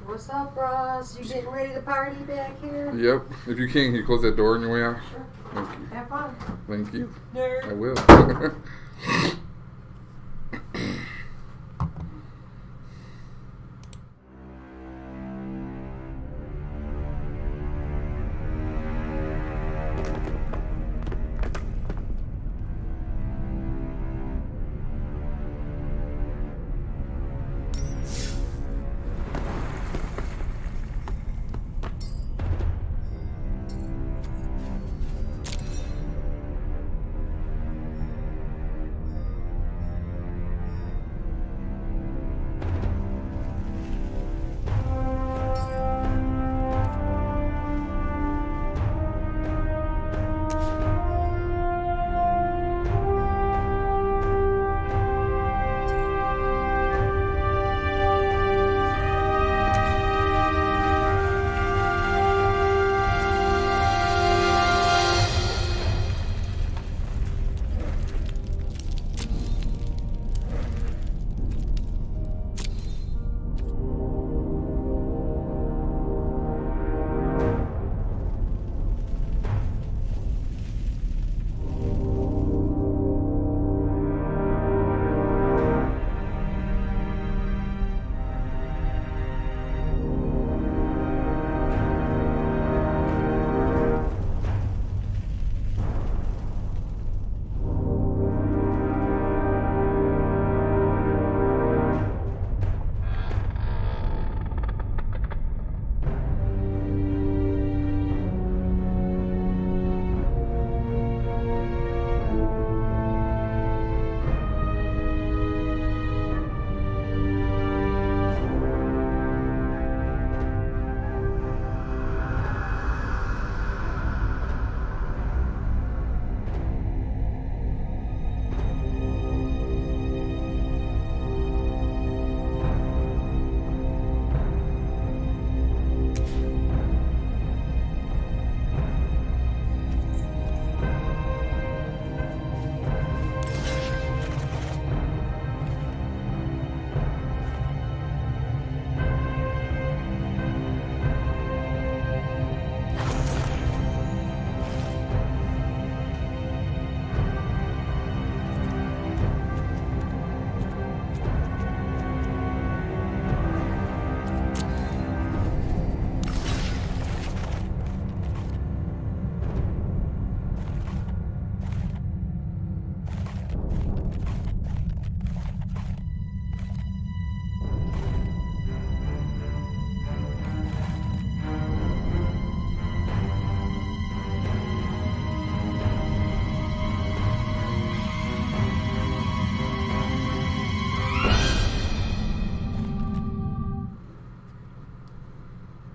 What's up, Ross? You getting ready to party back here? Yep. If you can you close that door on your way out? Sure. Thank you. Have fun. Thank you. Nerd. I will.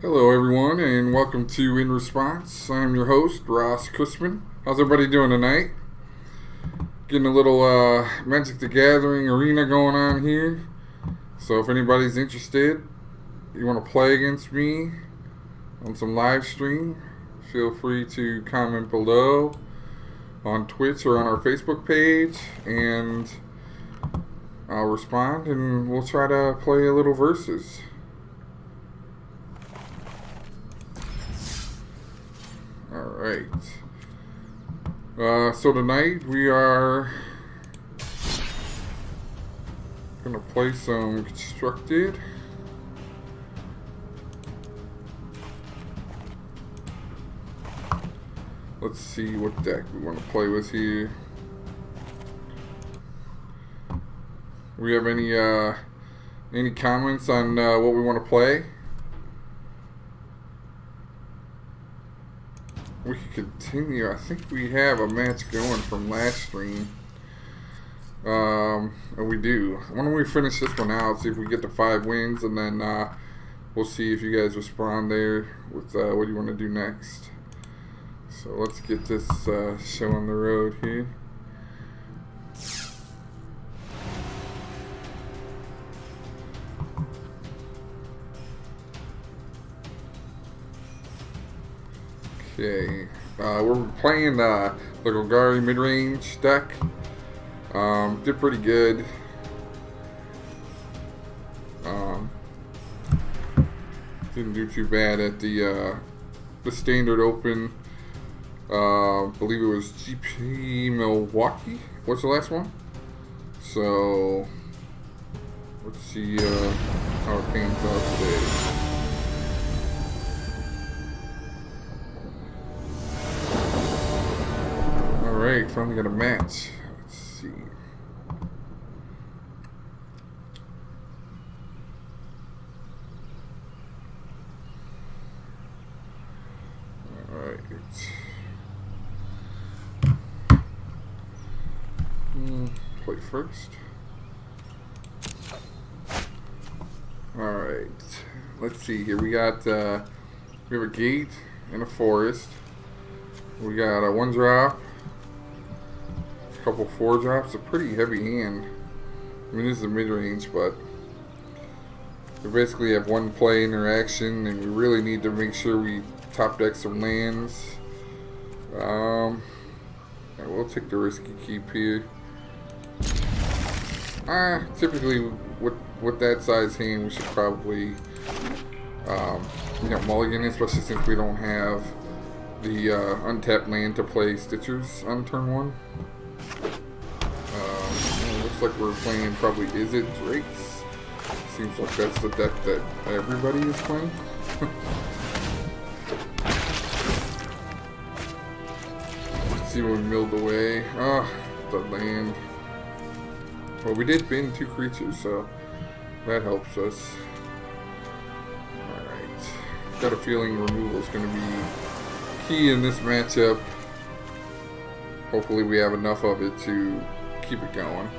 Hello everyone and welcome to In Response. I'm your host, Ross Cushman. How's everybody doing tonight? Getting a little Magic the Gathering arena going on here. So if anybody's interested, you want to play against me on some live stream, feel free to comment below on Twitch or on our Facebook page and I'll respond and we'll try to play a little versus. Alright. So tonight we are gonna play some Constructed. Let's see what deck we want to play with here. We have any comments on what we want to play? We can continue. I think we have a match going from last stream. And we do. Why don't we finish this one out, see if we get to 5 wins, and then we'll see if you guys respond there with what you want to do next. So let's get this show on the road here. Okay, we're playing the Golgari mid-range deck. Did pretty good. Didn't do too bad at the standard open. Believe it was GP Milwaukee. What's the last one? So let's see how it pans out today. Alright, finally got a match. Let's see. Alright. Play first. Alright. Let's see here. We have a gate and a forest. We got a 1-drop. A couple 4-drops. A pretty heavy hand. I mean, this is a mid-range, but we basically have one play interaction, and we really need to make sure we top deck some lands. Yeah, we'll take the risky keep here. Typically with that size hand, we should probably mulligan, especially since we don't have the untapped land to play Stitchers on turn 1. Looks like we're playing probably Is It Drakes. Seems like that's the deck that everybody is playing. Let's see what we milled away. The land. Well, we did bin 2 creatures, so that helps us. Alright. Got a feeling removal is going to be key in this matchup. Hopefully we have enough of it to keep it going.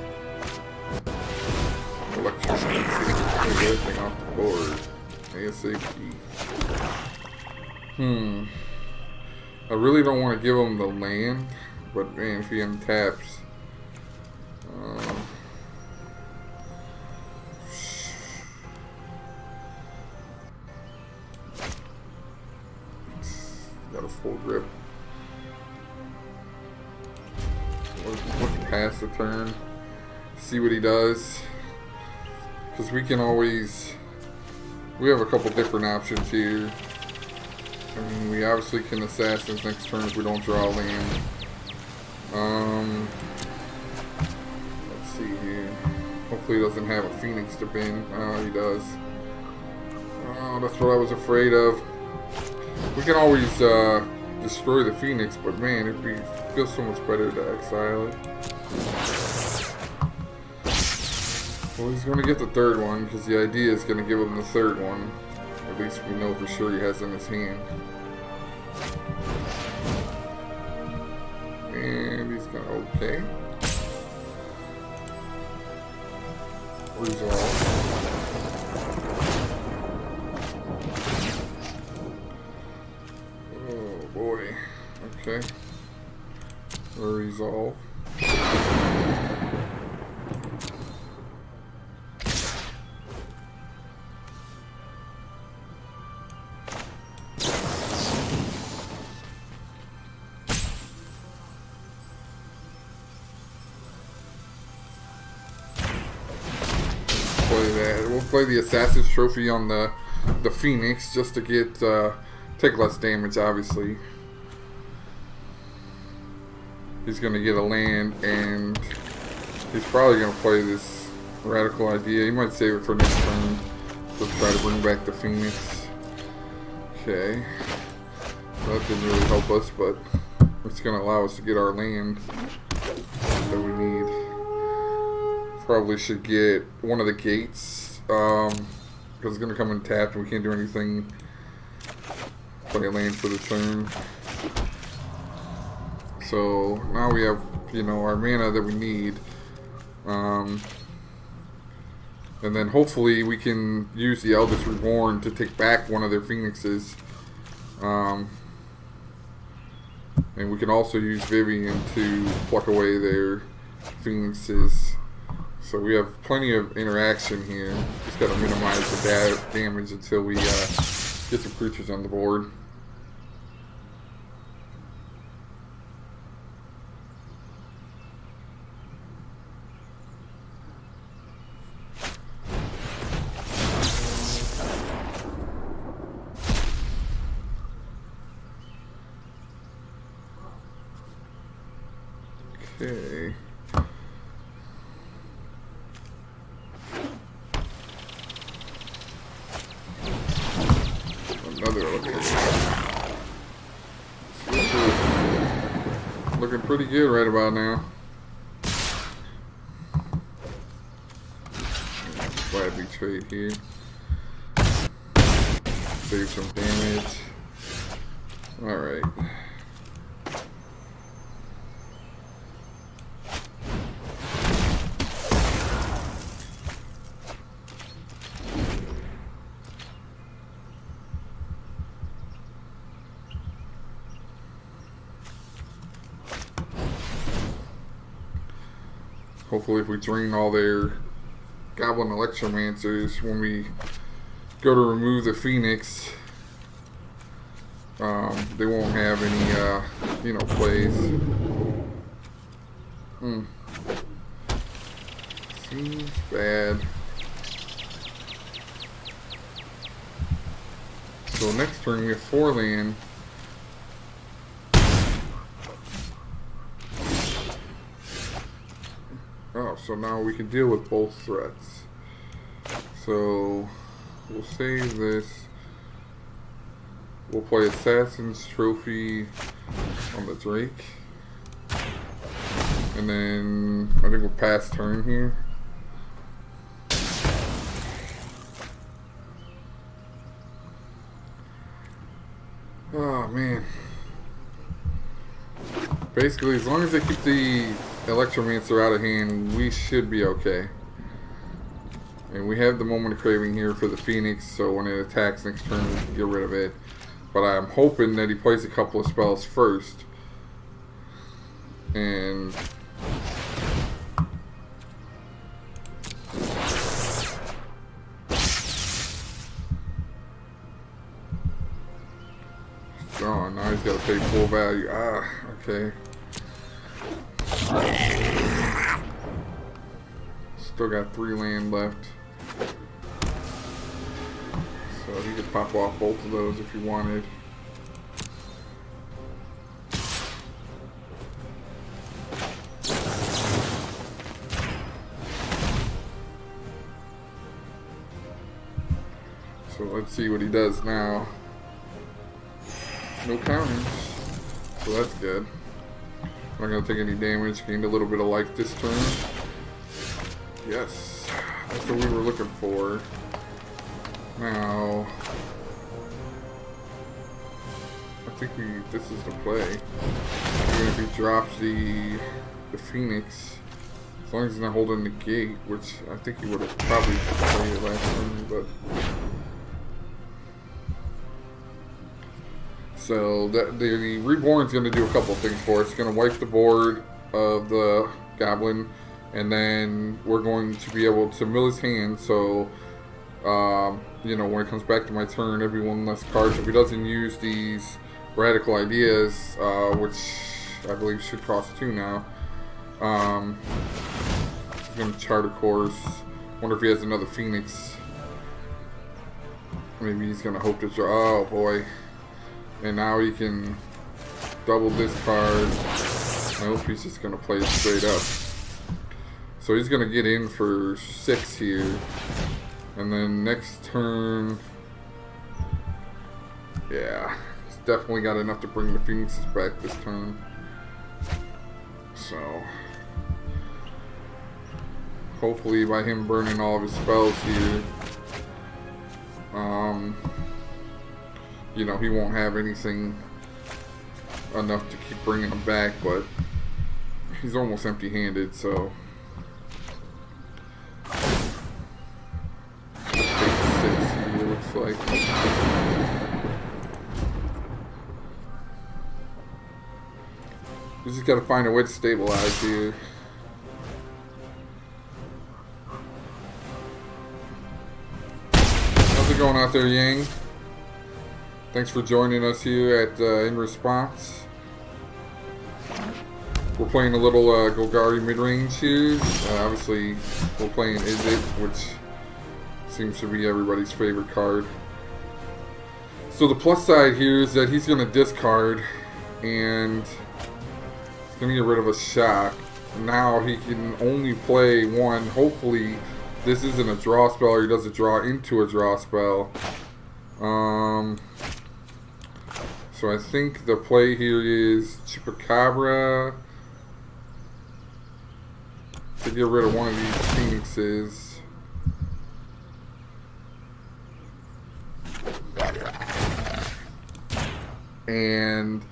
Electricity. Take everything off the board. ASAP. I really don't want to give him the land, but man, if he untaps. Got a full grip. Look past the turn. See what he does. Because we can always... We have a couple different options here. I mean, we obviously can Assassins next turn if we don't draw land. Let's see here. Hopefully he doesn't have a Phoenix to bin. Oh, he does. Oh, that's what I was afraid of. We can always destroy the Phoenix, but man, it feels so much better to exile it. Well, he's going to get the third one, because the idea is going to give him the third one. At least we know for sure he has in his hand. And he's going to, okay. Resolve. Oh boy. Okay. Resolve. We'll play the Assassin's Trophy on the Phoenix just to get take less damage. Obviously, he's gonna get a land, and he's probably gonna play this radical idea. He might save it for next turn to try to bring back the Phoenix. Okay, well, that didn't really help us, but it's gonna allow us to get our land that we need. Probably should get one of the gates, because it's going to come in tapped and we can't do anything. Play a land for the turn. So now we have, our mana that we need. And then hopefully we can use the Eldest Reborn to take back one of their Phoenixes. And we can also use Vivian to pluck away their Phoenixes. So we have plenty of interaction here. Just got to minimize the damage until we get some creatures on the board. Okay. Another electricity. Switcher's looking pretty good right about now. Gladly trade here. Save some damage. Alright. Hopefully if we drain all their Goblin Electromancers when we go to remove the Phoenix, they won't have any, plays. Seems bad. So next turn we have 4 land. Oh, so now we can deal with both threats. So we'll save this. We'll play Assassin's Trophy on the Drake. And then I think we'll pass turn here. Oh man. Basically, as long as they keep the Electromancer out of hand, we should be okay. And we have the Moment of Craving here for the Phoenix, so when it attacks next turn, we can get rid of it. But I'm hoping that he plays a couple of spells first. And oh, now he's got to pay full value. Ah, okay. Still got 3 land left. So he could pop off both of those if he wanted. So let's see what he does now. No counters. So that's good. Not going to take any damage. Gained a little bit of life this turn. Yes. That's what we were looking for. Now, I think this is the play. Even if he drops the Phoenix, as long as he's not holding the gate, which I think he would have probably played it last turn, but. So the Reborn's going to do a couple of things for us. It's going to wipe the board of the Goblin, and then we're going to be able to mill his hand. So, when it comes back to my turn, every one less cards. If he doesn't use these Radical Ideas, which I believe should cost 2 now, he's going to chart a course. Wonder if he has another Phoenix. Maybe he's going to hope to draw. Oh boy. And now he can double discard. I hope he's just going to play it straight up. So he's going to get in for 6 here. And then next turn, yeah, he's definitely got enough to bring the Phoenixes back this turn. So hopefully by him burning all of his spells here, he won't have anything enough to keep bringing them back, but he's almost empty-handed, so take 6 here, looks like. We just gotta find a way to stabilize here. How's it going out there, Yang? Thanks for joining us here at In Response. We're playing a little Golgari mid-range here. Obviously, we're playing Is It, which seems to be everybody's favorite card. So the plus side here is that he's going to discard, and he's going to get rid of a shock. now he can only play one. Hopefully this isn't a draw spell, or he doesn't draw into a draw spell. So I think the play here is Chupacabra to get rid of one of these Phoenixes. And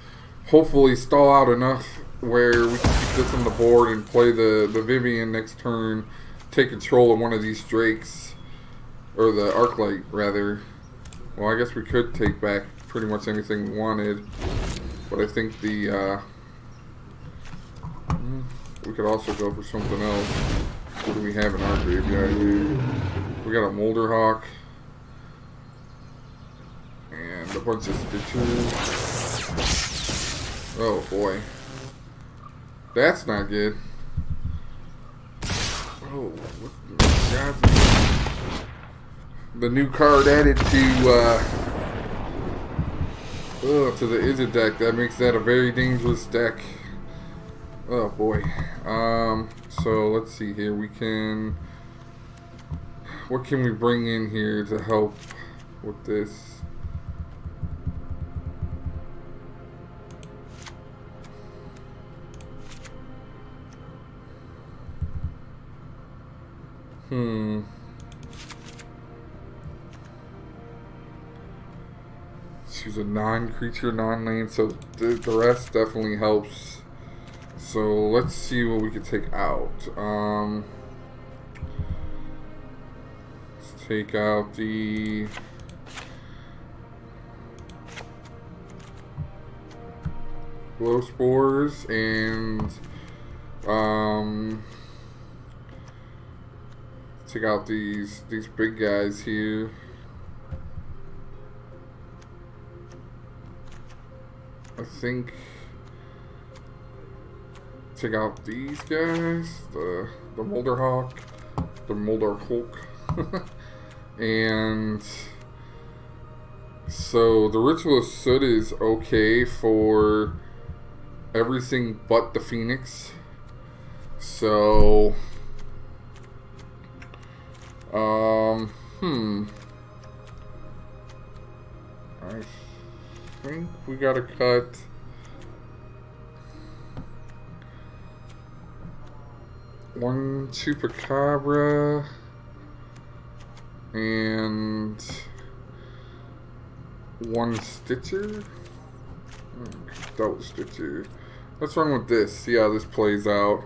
hopefully stall out enough where we can keep this on the board and play the Vivian next turn, take control of one of these Drakes, or the Arclight rather. Well, I guess we could take back pretty much anything we wanted, but I think the we could also go for something else. What do we have in our graveyard here? We got a Molderhawk and a bunch of Stitchers. Oh boy, that's not good. Oh, what the God. The new card added to the Izzet deck. That makes that a very dangerous deck. Oh boy. So let's see here. We can. What can we bring in here to help with this? She's a non-creature, non-land, so the rest definitely helps. So let's see what we can take out. Let's take out the glow spores and take out these big guys here. I think take out these guys, the Molderhawk, the Molderhawk, and so the Ritualist Soot is okay for everything but the Phoenix. So I think we gotta cut one Chupacabra and one Stitcher. Double Stitcher. Let's run with this, see how this plays out.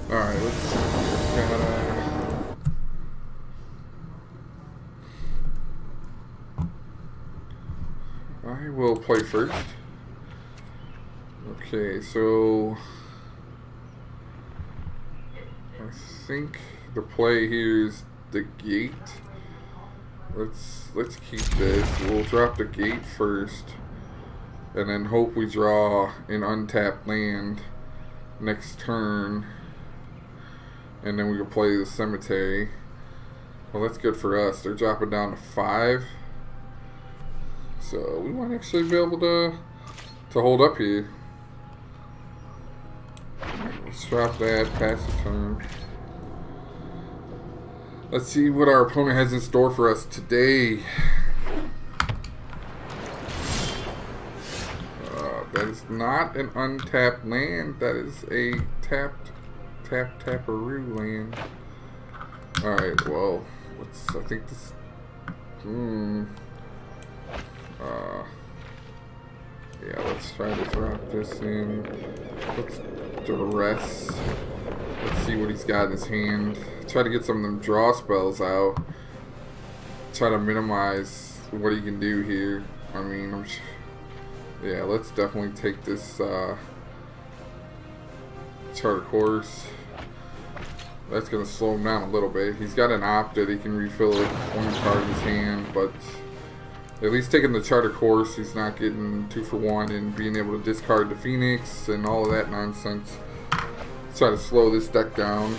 Alright, let's see. I will play first. Okay, so I think the play here is the gate. Let's keep this. We'll drop the gate first, and then hope we draw an untapped land next turn, and then we can play the cemetery. Well, that's good for us. They're dropping down to 5, so we might actually be able to hold up here. Let's drop that, pass the turn. Let's see what our opponent has in store for us today. That is not an untapped land. That is a taparoo land. Alright, well, I think this, yeah, let's try to drop this in. Let's duress. Let's see what he's got in his hand. Try to get some of them draw spells out. Try to minimize what he can do here. I mean, yeah, let's definitely take this Charter Course. That's going to slow him down a little bit. He's got an opt that he can refill one card in his hand, but at least taking the Charter Course, he's not getting 2 for 1 and being able to discard the Phoenix and all of that nonsense. Let's try to slow this deck down.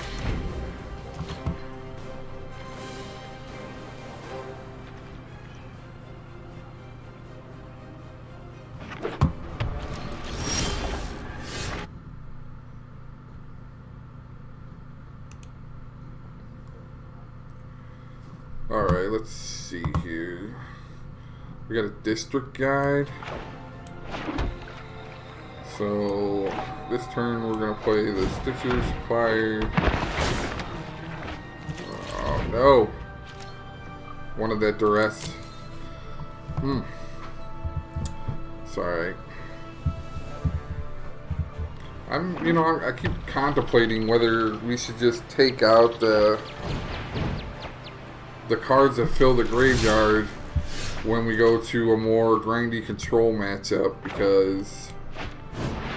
Alright, let's see here. We got a district guide. So this turn we're gonna play the Stitcher Supplier. Oh no! Wanted that duress. It's alright. I keep contemplating whether we should just take out the cards that fill the graveyard when we go to a more grindy control matchup, because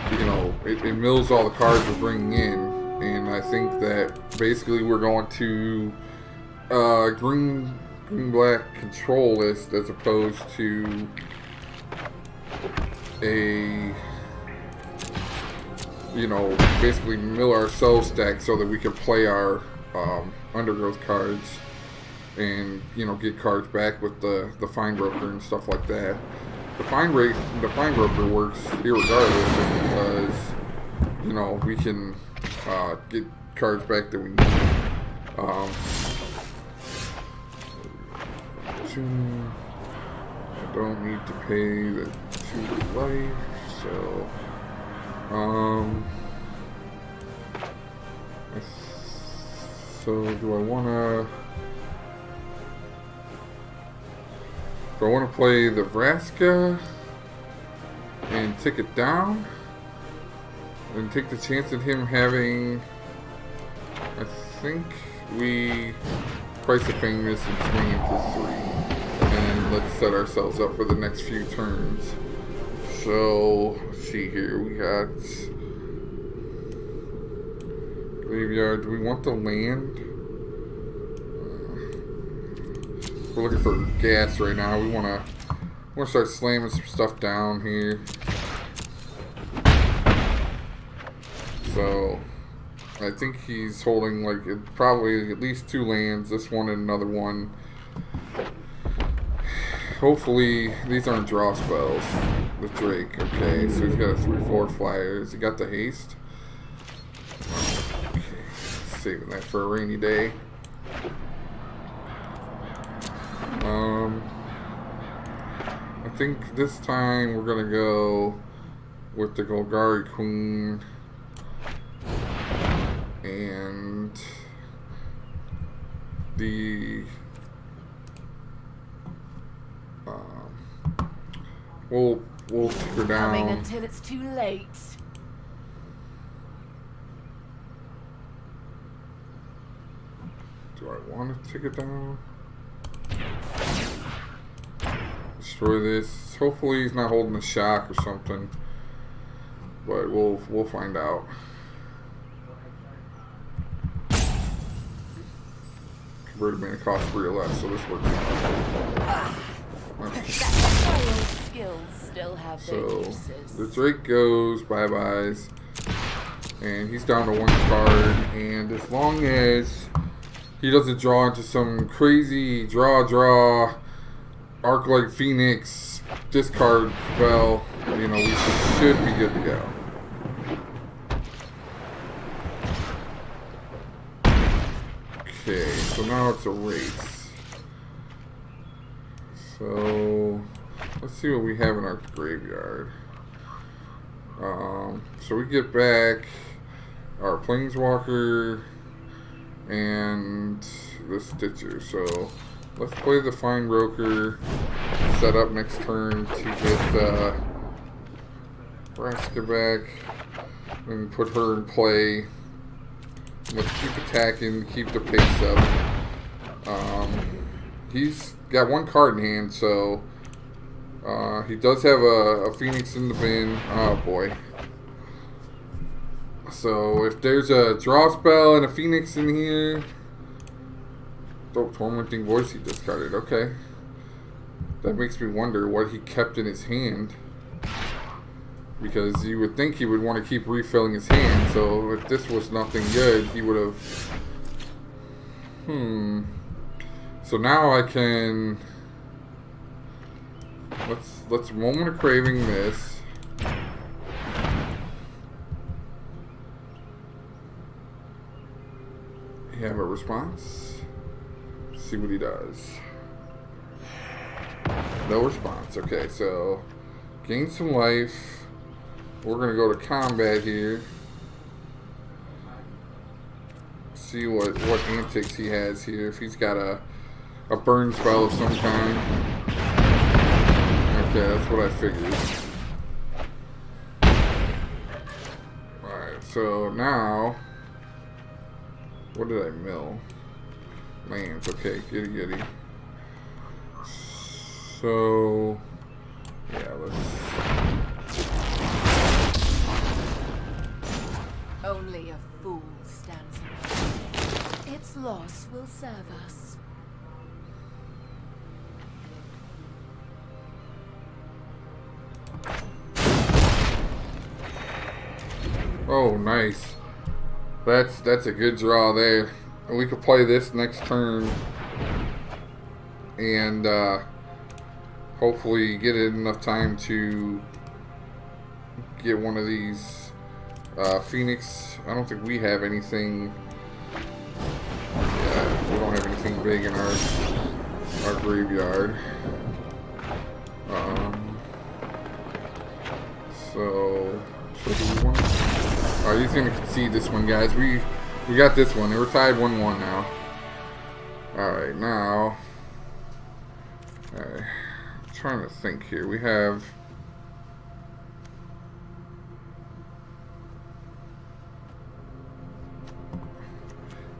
it mills all the cards we're bringing in, and I think that basically we're going to green-black control list as opposed to a basically mill our soul stack so that we can play our undergrowth cards and get cards back with the fine broker and stuff like that. The fine broker works irregardless, because we can get cards back that we need. I don't need to pay the 2 life, so do I want to play the Vraska and tick it down and take the chance of him having, I think we price the famous and swing into 3, and let's set ourselves up for the next few turns. So let's see here, we got graveyard. Do we want the land? We're looking for gas right now. We want to start slamming some stuff down here. So I think he's holding probably at least 2 lands. This one and another one. Hopefully these aren't draw spells. The Drake. Okay, so he's got a 3/4 flyers. He got the haste. Okay, saving that for a rainy day. I think this time we're gonna go with the Golgari Queen and the we'll take her down. Coming until it's too late. Do I want to take it down? Destroy this. Hopefully he's not holding a shock or something, but we'll find out. Converted mana cost 3 or less, so this works out. Skills still have their So uses. the Drake goes bye-byes, and he's down to 1 card, and as long as he doesn't draw into some crazy draw Arc-like Phoenix discard spell, we should be good to go. Okay, so now it's a race. So let's see what we have in our graveyard. So we get back our Planeswalker and the Stitcher. So let's play the Fine Broker, set up next turn to get Vraska back and put her in play. Let's keep attacking, keep the pace up. He's got 1 card in hand, so he does have a Phoenix in the bin. Oh boy. So if there's a draw spell and a Phoenix in here. Oh, Tormenting Voice he discarded. Okay. That makes me wonder what he kept in his hand. Because you would think he would want to keep refilling his hand. So if this was nothing good, he would have... So now I can... Let's Moment of Craving this. You have a response? See what he does. No response. Okay, so gain some life. We're gonna go to combat here. See what antics he has here. If he's got a burn spell of some kind. Okay, that's what I figured. Alright, so now what did I mill? Lands, okay, giddy. So yeah, let's Only a fool stands alone. Its loss will serve us. oh nice. That's a good draw there. And we could play this next turn and hopefully get it enough time to get one of these Phoenix. I don't think we have anything. Yeah, we don't have anything big in our graveyard. So do we want? Oh, he's gonna concede this one, guys. We got this one. We're tied 1-1 now. All right, now. All right. I'm trying to think here. We have.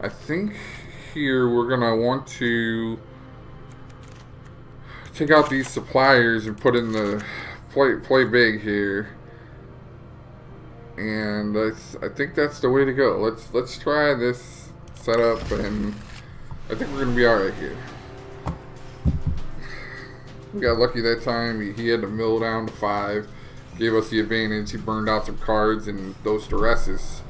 I think here we're gonna want to take out these suppliers and put in the play big here, and I think that's the way to go. Let's try this setup, and I think we're gonna be all right here. We got lucky that time. He had to mill down to 5, gave us the advantage. He burned out some cards, and those duresses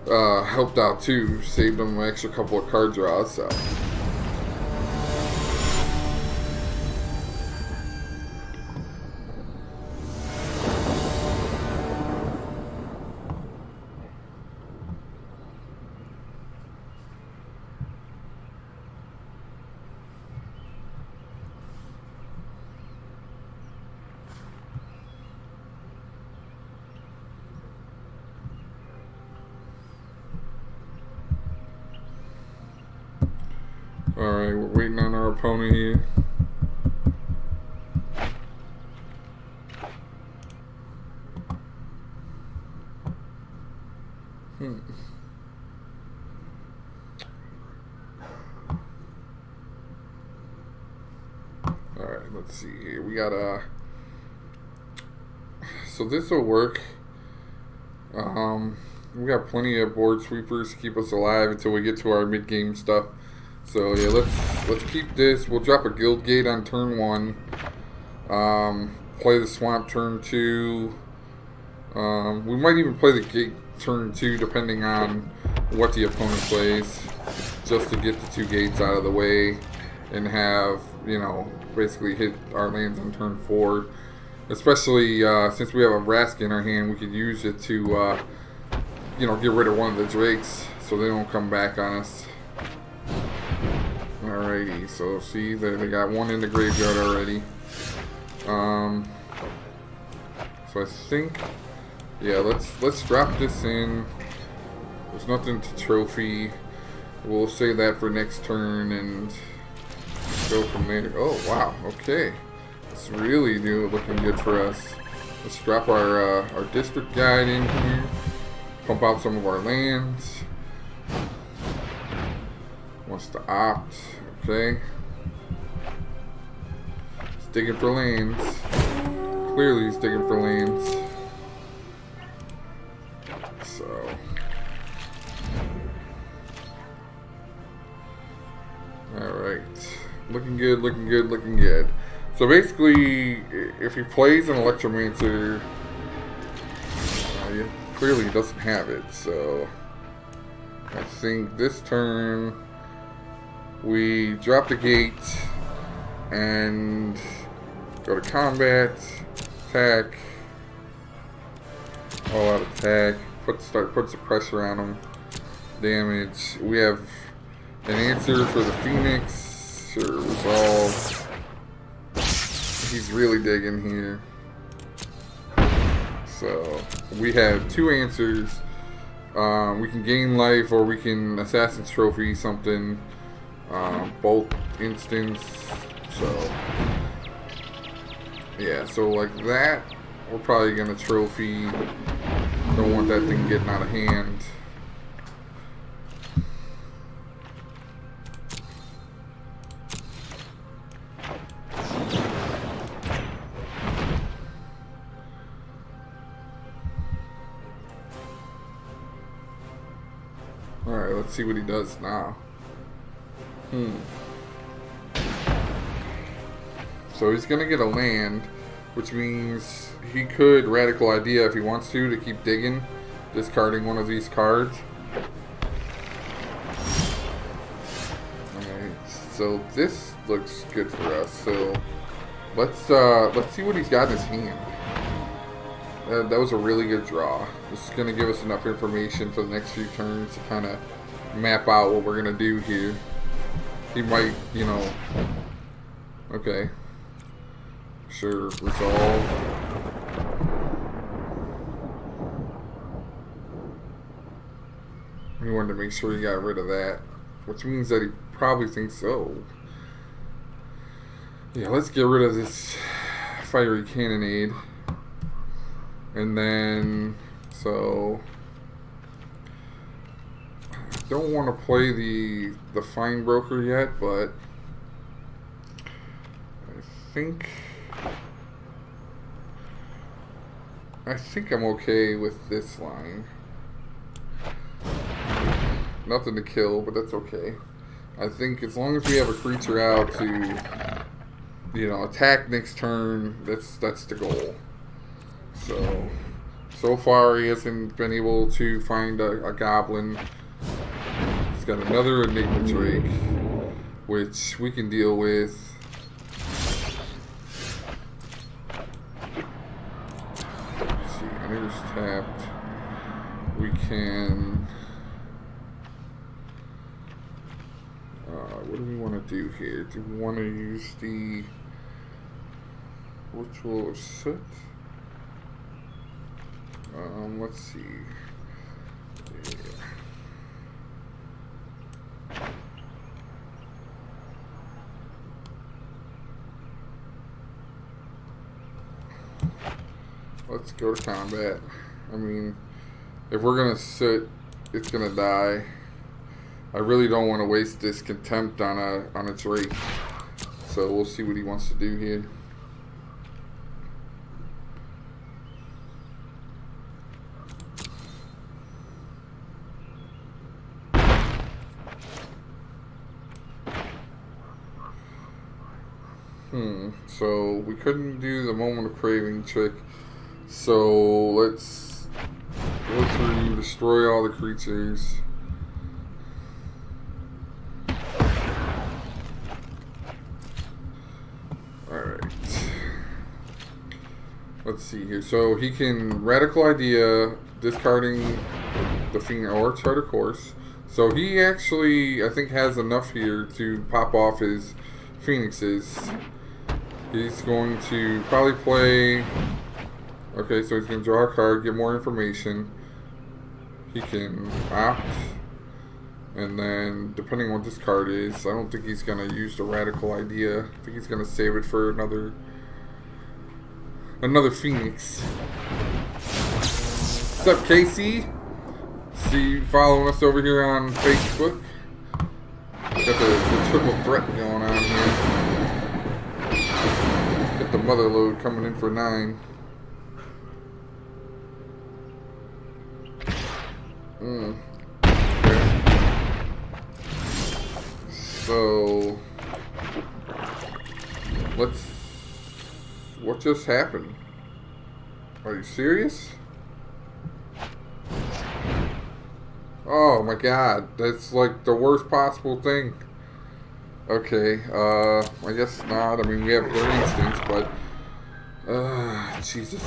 helped out too. Saved him an extra couple of card draws. So. Alright, we're waiting on our opponent here. Alright, let's see here. We got so this will work. We got plenty of board sweepers to keep us alive until we get to our mid-game stuff. So yeah, let's keep this. We'll drop a guild gate on turn 1. Play the swamp turn 2. We might even play the gate turn 2 depending on what the opponent plays, just to get the 2 gates out of the way and have, you know, basically hit our lands on turn 4. Especially since we have a Rask in our hand, we could use it to you know, get rid of one of the Drakes so they don't come back on us. Alrighty, so see, they got one in the graveyard already. So I think, yeah, let's drop this in. There's nothing to trophy. We'll save that for next turn and go from there. Oh wow, okay, it's really looking good for us. Let's drop our district guide in here. Pump out some of our lands. Wants to opt. Okay. He's digging for lands. Clearly he's digging for lands. So. Alright. Looking good, looking good, looking good. So basically, if he plays an Electromancer, clearly he doesn't have it. So I think this turn we drop the gate and go to combat, attack, all out attack, put some pressure on him, damage. We have an answer for the Phoenix, sure, resolve. he's really digging here. So we have two answers. We can gain life, or we can Assassin's Trophy something. Both instants. So yeah, so like that, we're probably gonna trophy. Don't want that thing getting out of hand. Alright, let's see what he does now. So he's gonna get a land, which means he could Radical Idea if he wants to keep digging, discarding one of these cards. Alright, so this looks good for us. So let's see what he's got in his hand. That was a really good draw. This is gonna give us enough information for the next few turns to kind of map out what we're gonna do here. He might, you know. Okay. Sure, resolve. He wanted to make sure he got rid of that, which means that he probably thinks so. Yeah, let's get rid of this fiery cannonade. And then, so I don't want to play the Fine Broker yet, but I think I'm okay with this line. Nothing to kill, but that's okay. I think as long as we have a creature out to, you know, attack next turn, that's the goal. So far he hasn't been able to find a goblin. He's got another Enigma Drake, which we can deal with. Let's see, Ener's tapped. We can... what do we want to do here? Do we want to use the Ritual of Soot? Let's see. Yeah. Let's go to combat. I mean, if we're gonna sit, it's gonna die. I really don't want to waste this contempt on a Drake. So we'll see what he wants to do here. So we couldn't do the Moment of Craving trick. So let's go through, destroy all the creatures. Alright. Let's see here. So he can Radical Idea, discarding the Phoenix or Charter Course. So he actually, I think, has enough here to pop off his Phoenixes. He's going to probably play... Okay, so he's going to draw a card, get more information. He can opt. And then, depending on what this card is, I don't think he's going to use the Radical Idea. I think he's going to save it for another Phoenix. What's up, Casey? See you following us over here on Facebook. Got the triple threat going on here. Got the mother load coming in for 9. Okay. So what just happened? Are you serious? Oh my god, that's like the worst possible thing. Okay, I guess not. I mean, we have their instincts, but Jesus.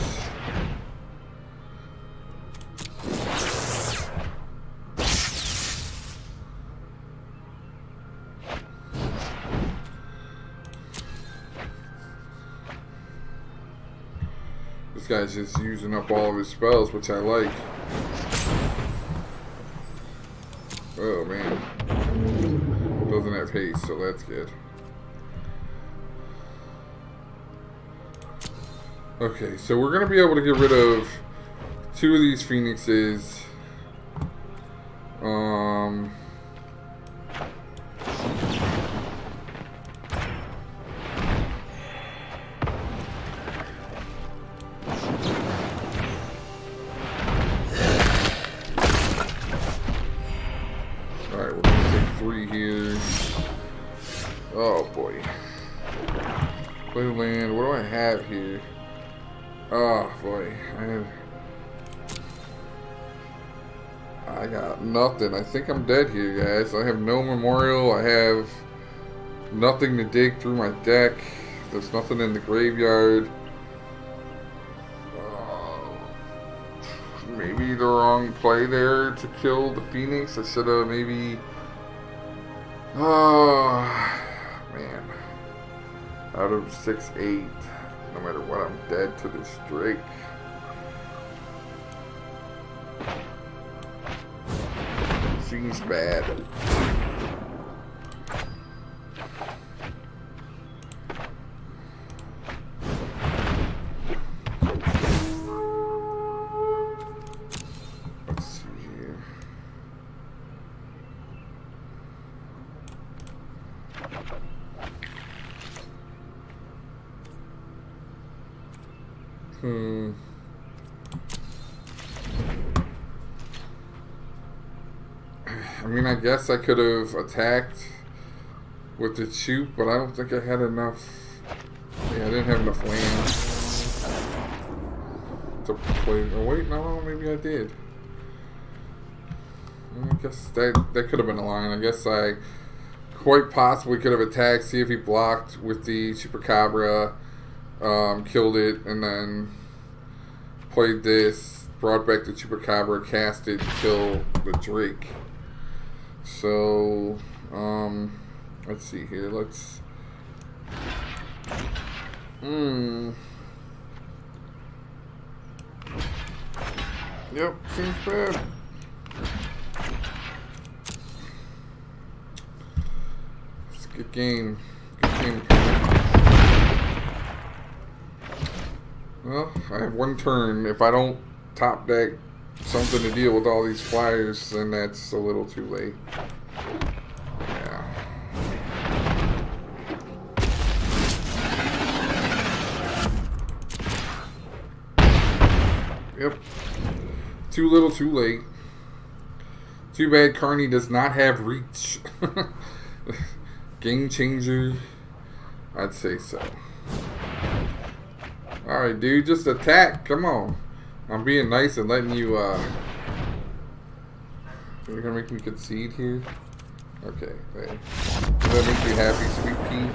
guy's just using up all of his spells, which I like. Oh man. Doesn't have haste, so that's good. Okay, so we're going to be able to get rid of 2 of these phoenixes. Alright, we're going to take 3 here. Oh boy. Play land. What do I have here? Oh boy. I got nothing. I think I'm dead here, guys. I have no memorial. I have nothing to dig through my deck. There's nothing in the graveyard. Maybe the wrong play there to kill the Phoenix. I should have maybe... Oh, man. Out of 6-8, no matter what, I'm dead to this Drake. Seems bad. Let's see here. I mean, I guess I could have attacked with the shoot, but I don't think I had enough. Yeah, I didn't have enough land to play. Oh wait, no, maybe I did. I guess that could have been a line. I guess I quite possibly could have attacked, see if he blocked with the Chupacabra, killed it, and then played this, brought back the Chupacabra, cast it, kill the Drake. So, let's see here. Let's. Yep, seems bad. It's a good game. Good game. Well, I have 1 turn. If I don't top deck something to deal with all these flyers, then that's a little too late. Yeah. Yep. Too little, too late. Too bad Carney does not have reach. Game changer. I'd say so. Alright, dude, just attack. Come on. I'm being nice and letting you, you're gonna make me concede here? Okay, hey. Does that make you happy, sweet pea?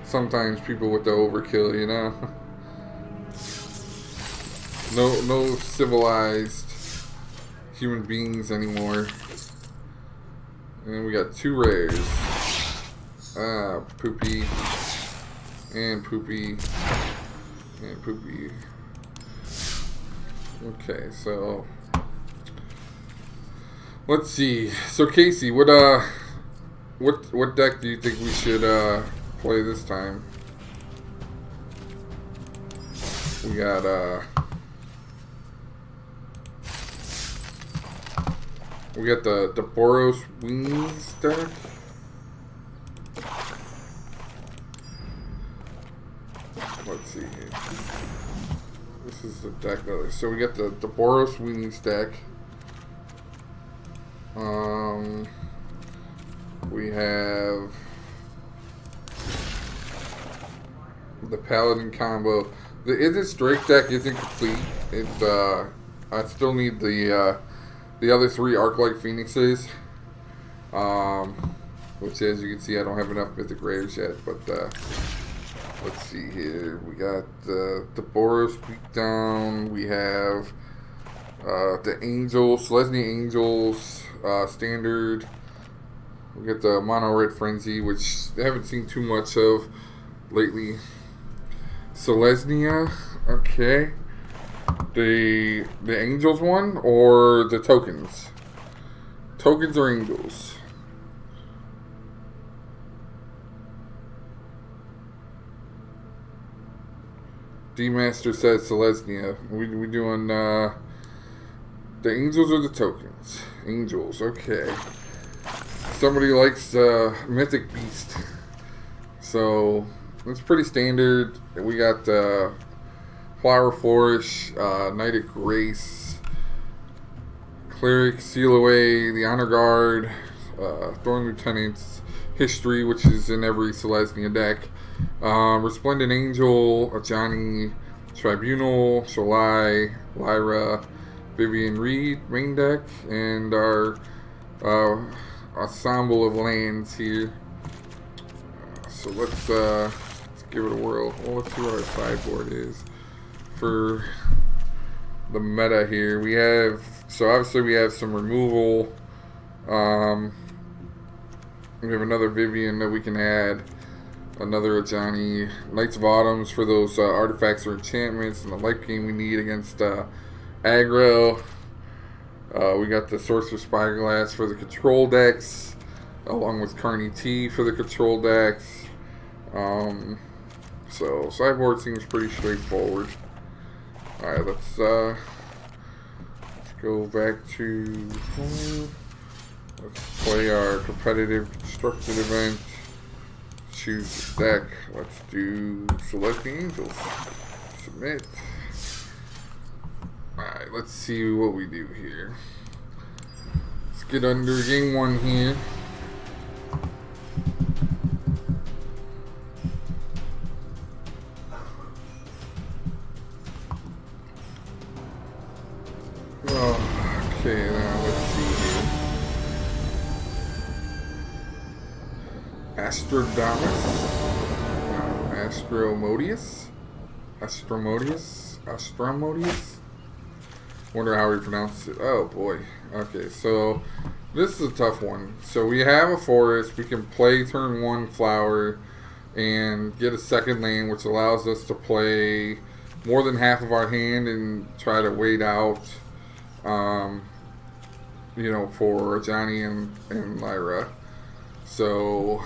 Sometimes people with the overkill, you know? No civilized human beings anymore. And we got 2 rares. Poopy. And Poopy. And Poopy. Okay, so let's see. So Casey, what deck do you think we should play this time? We got the Boros Wings deck. Let's see here. This is the deck. So we got the Boros Wings deck. We have the Paladin combo. This Drake deck isn't complete. I still need the other 3 Arclight Phoenixes. Which, as you can see, I don't have enough Mythic Rares yet, but let's see here. We got the Boros Beatdown. We have the Angels, Selesnya Angels, standard. We got the Mono Red Frenzy, which I haven't seen too much of lately. Selesnya. Okay. The angels one or the tokens? Tokens or angels? D-Master says Selesnya. We doing the angels or the tokens? Angels, okay. Somebody likes Mythic Beast. So, it's pretty standard. We got Flower Flourish, Knight of Grace, Cleric, Seal Away, the Honor Guard, Thorn Lieutenant's History, which is in every Selesnya deck. Resplendent Angel, Ajani, Tribunal, Shalai, Lyra, Vivian Reed, main deck, and our ensemble of lands here. So let's give it a whirl. Well, let's see what our sideboard is for the meta here. We have, so obviously we have some removal. We have another Vivian that we can add. Another Ajani, Knights of Autumns for those artifacts or enchantments in the late game we need against aggro. We got the Sorcerer Spyglass for the control decks, along with Carney T for the control decks. So sideboard seems pretty straightforward. Alright, let's go back to home. Let's play our competitive constructed event. Choose the deck. Let's do Select the Angels. Submit. Alright, let's see what we do here. Let's get under game one here. Okay, now let's see here. Astromodius? Wonder how we pronounce it. Oh boy. Okay, so this is a tough one. So we have a forest. We can play turn one flower and get a second land, which allows us to play more than half of our hand and try to wait out, you know, for Johnny and Lyra. So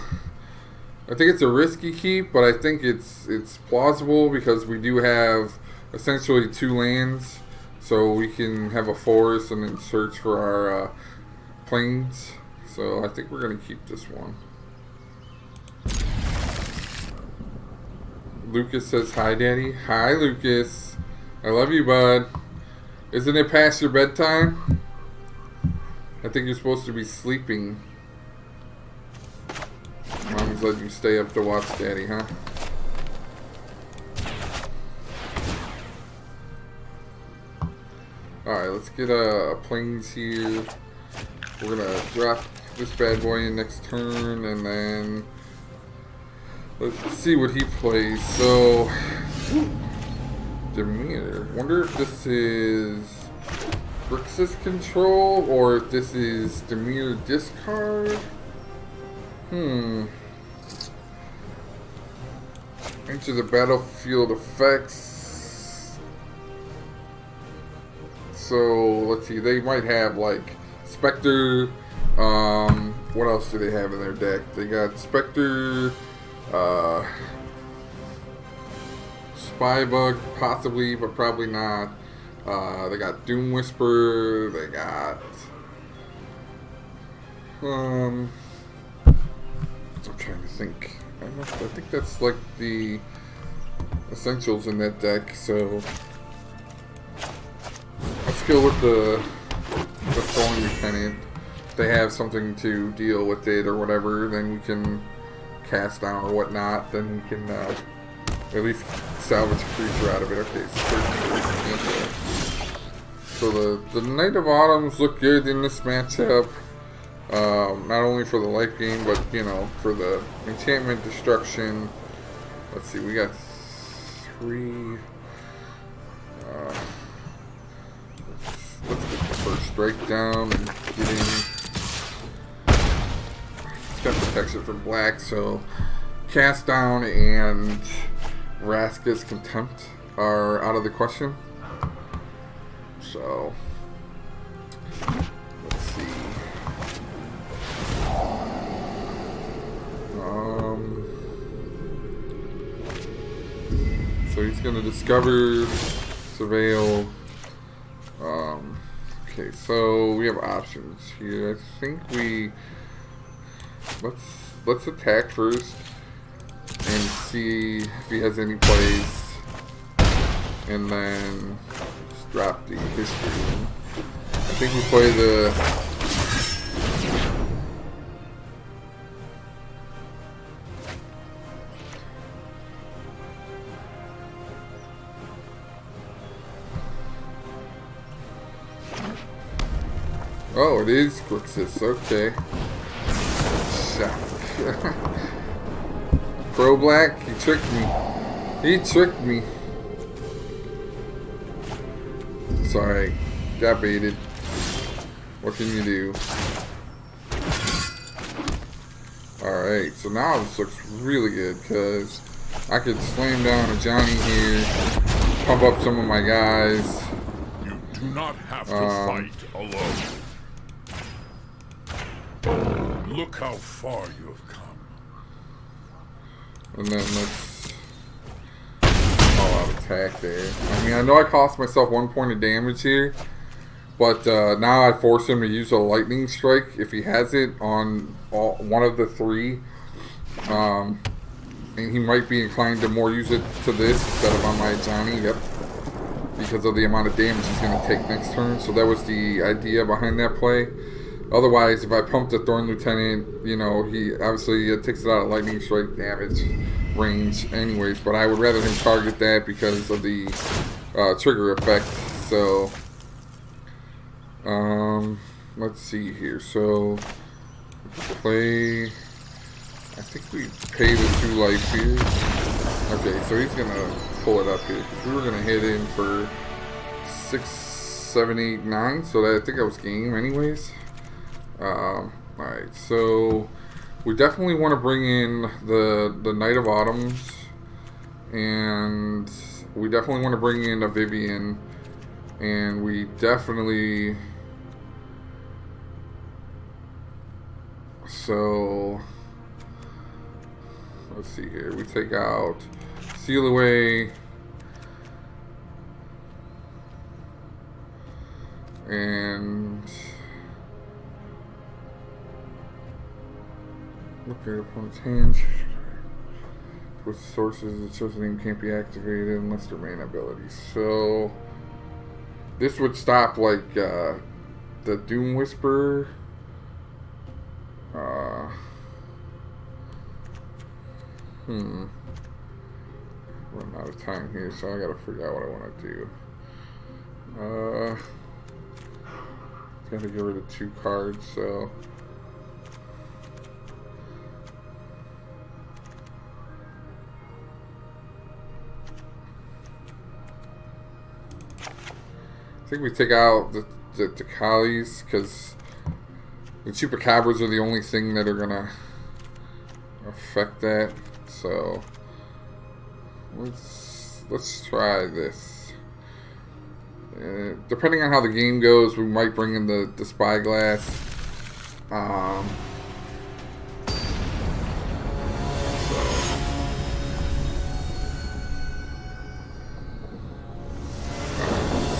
I think it's a risky keep, but I think it's plausible because we do have essentially two lands, so we can have a forest and then search for our plains. So I think we're gonna keep this one. Lucas says hi, Daddy. Hi, Lucas. I love you, bud. Isn't it past your bedtime? I think you're supposed to be sleeping. Mom's letting you stay up to watch Daddy, huh? Alright, let's get a plains here. We're gonna drop this bad boy in next turn, and then let's see what he plays. So, Demir. Wonder if this is Grixis control or if this is Demir discard. Enter the battlefield effects. So let's see. They might have like Spectre. What else do they have in their deck? They got Spectre. Spybug, possibly, but probably not. They got Doom Whisper. They got I'm trying to think. I think that's like the essentials in that deck. So let's go with the Thorn Lieutenant. If they have something to deal with it or whatever, then we can cast down or whatnot. Then we can at least salvage a creature out of it. Okay, so the Knight of Autumns look good in this matchup. Not only for the life gain, but you know, for the enchantment destruction. Let's see, we got 3. Let's get the first strike down and get in. It's got protection from black, so cast down and Vraska's Contempt are out of the question. So, let's see. So he's gonna discover, surveil. Okay, so we have options here. I think let's attack first and see if he has any plays, and then just drop the history. I think we play the. Oh, it is Grixis. Okay. Shock. Pro Black, he tricked me. He tricked me. Sorry. Got baited. What can you do? Alright, so now this looks really good because I could slam down a Johnny here, pump up some of my guys. You do not have to fight alone. Look how far you have come. And then let's all out attack there. I mean, I know I cost myself 1 point of damage here, but now I force him to use a lightning strike if he has it on one of the three. And he might be inclined to more use it to this instead of on my Johnny. Yep. Because of the amount of damage he's going to take next turn. So that was the idea behind that play. Otherwise, if I pump the Thorn Lieutenant, you know, he obviously takes it out of lightning strike damage range anyways. But I would rather him target that because of the trigger effect. So, let's see here. So, play. I think we pay the 2 life here. Okay, so he's going to pull it up here. Because we were going to hit him for 6, 7, 8, 9. So that, I think that was game anyways. Alright, so we definitely want to bring in the Knight of Autumns, and we definitely want to bring in a Vivian, and we definitely, so let's see here, we take out Seal Away, and look at your opponent's hand. With sources, the chosen name can't be activated unless their main abilities. So this would stop like the Doom Whisperer. Run out of time here, so I gotta figure out what I want to do. Gotta get rid of 2 cards, so. I think we take out the Kalis because the Chupacabras are the only thing that are gonna affect that. So let's try this. Depending on how the game goes, we might bring in the Spyglass.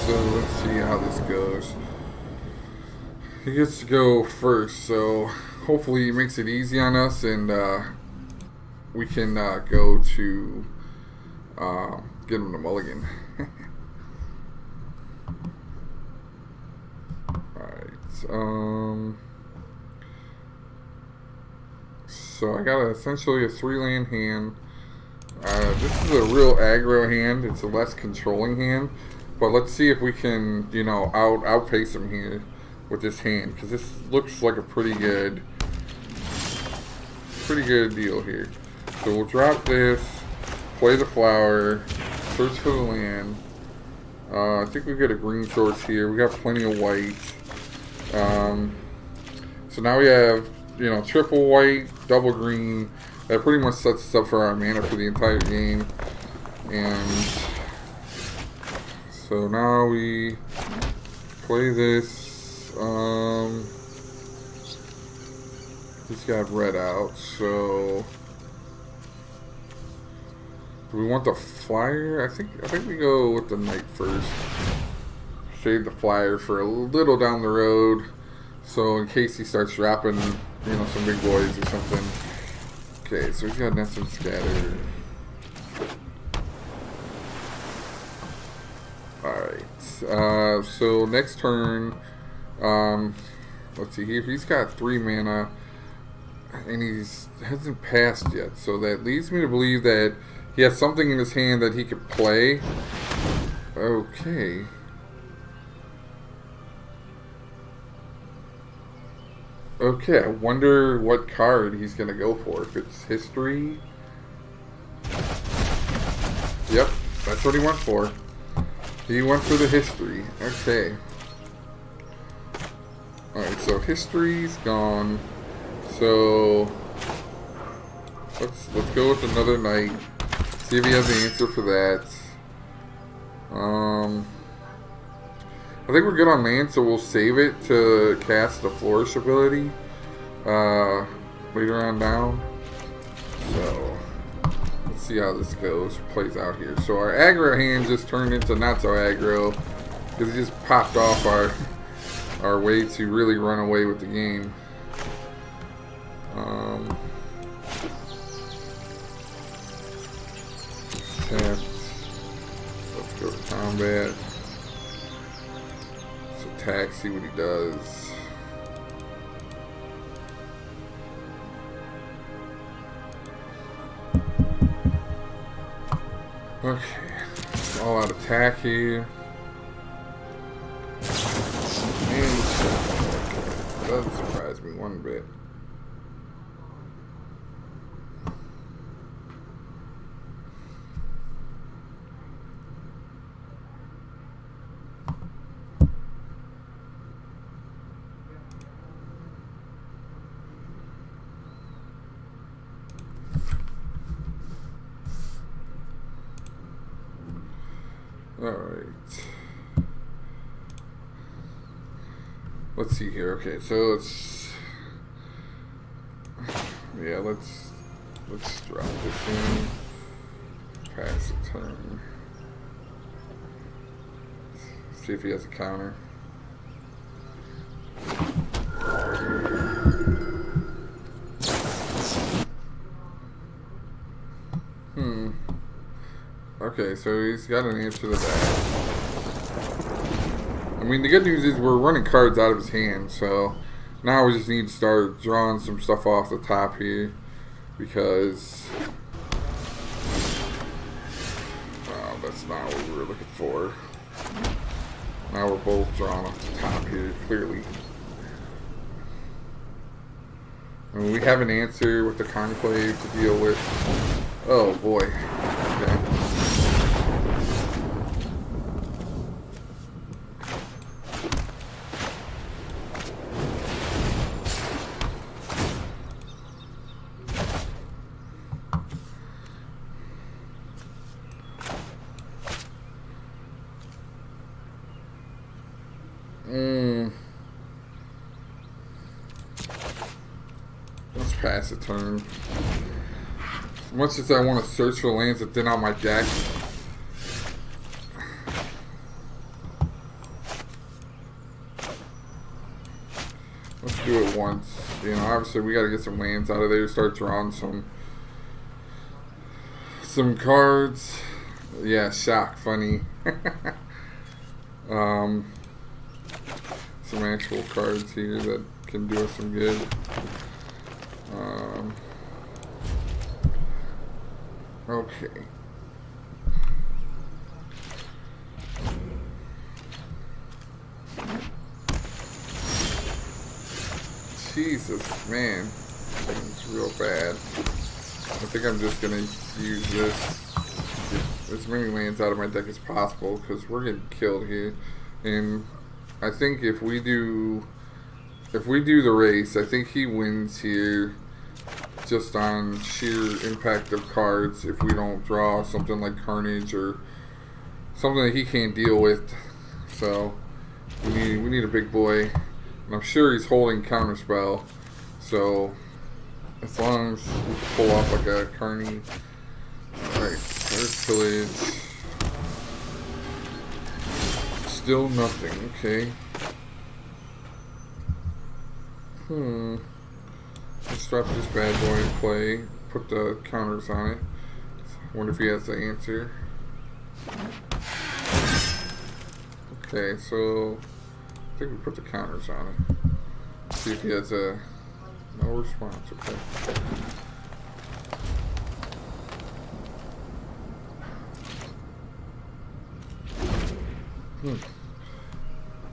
So let's see how this goes. He gets to go first, so hopefully he makes it easy on us, and we can go to get him to mulligan. Alright, so I got essentially a 3-land hand. This is a real aggro hand. It's a less controlling hand. But let's see if we can, you know, outpace him here with this hand, because this looks like a pretty good deal here. So we'll drop this, play the flower, search for the land. I think we get a green source here. We got plenty of white. So now we have, you know, triple white, double green. That pretty much sets us up for our mana for the entire game. And so now we play this. He's got red out, so do we want the flyer? I think we go with the knight first. Save the flyer for a little down the road, so in case he starts dropping, you know, some big boys or something. Okay, so he's got Nest and Scatter. Alright, so next turn, let's see here, he's got 3 mana, and hasn't passed yet, so that leads me to believe that he has something in his hand that he could play. Okay. Okay, I wonder what card he's gonna go for. If it's history. Yep, that's what he went for. He went for the history. Okay. Alright, so history's gone. So let's go with another knight. See if he has the answer for that. I think we're good on land, so we'll save it to cast the Flourish ability later on down. So let's see how this plays out here. So our aggro hand just turned into not so aggro because it just popped off our way to really run away with the game. Tapped. Let's go to combat. Let's attack, see what he does. Okay, all out attack here. And doesn't surprise me one bit. Alright. Let's see here. Okay, so let's drop this in. Pass a turn. See if he has a counter. Okay, so he's got an answer to that. I mean, the good news is we're running cards out of his hand, so now we just need to start drawing some stuff off the top here, because that's not what we were looking for. Now we're both drawn off the top here, clearly. And we have an answer with the Conclave to deal with. Oh boy. Okay. Let's pass a turn. As much as I want to search for lands that thin out my deck, let's do it once. You know, obviously we got to get some lands out of there, start drawing some cards. Yeah, shock, funny. Some actual cards here that can do us some good. Okay. Jesus, man. It's real bad. I think I'm just gonna use this. Get as many lands out of my deck as possible, because we're getting killed here. And I think if we do the race, I think he wins here. just on sheer impact of cards if we don't draw something like Carnage or something that he can't deal with. So we need a big boy, and I'm sure he's holding Counterspell. So as long as we pull off like a Carnage. Alright, there's Pillage. Still nothing, okay. Let's drop this bad boy in play. Put the counters on it. Wonder if he has the answer. Okay, so I think we put the counters on it. See if he has a no response. Okay.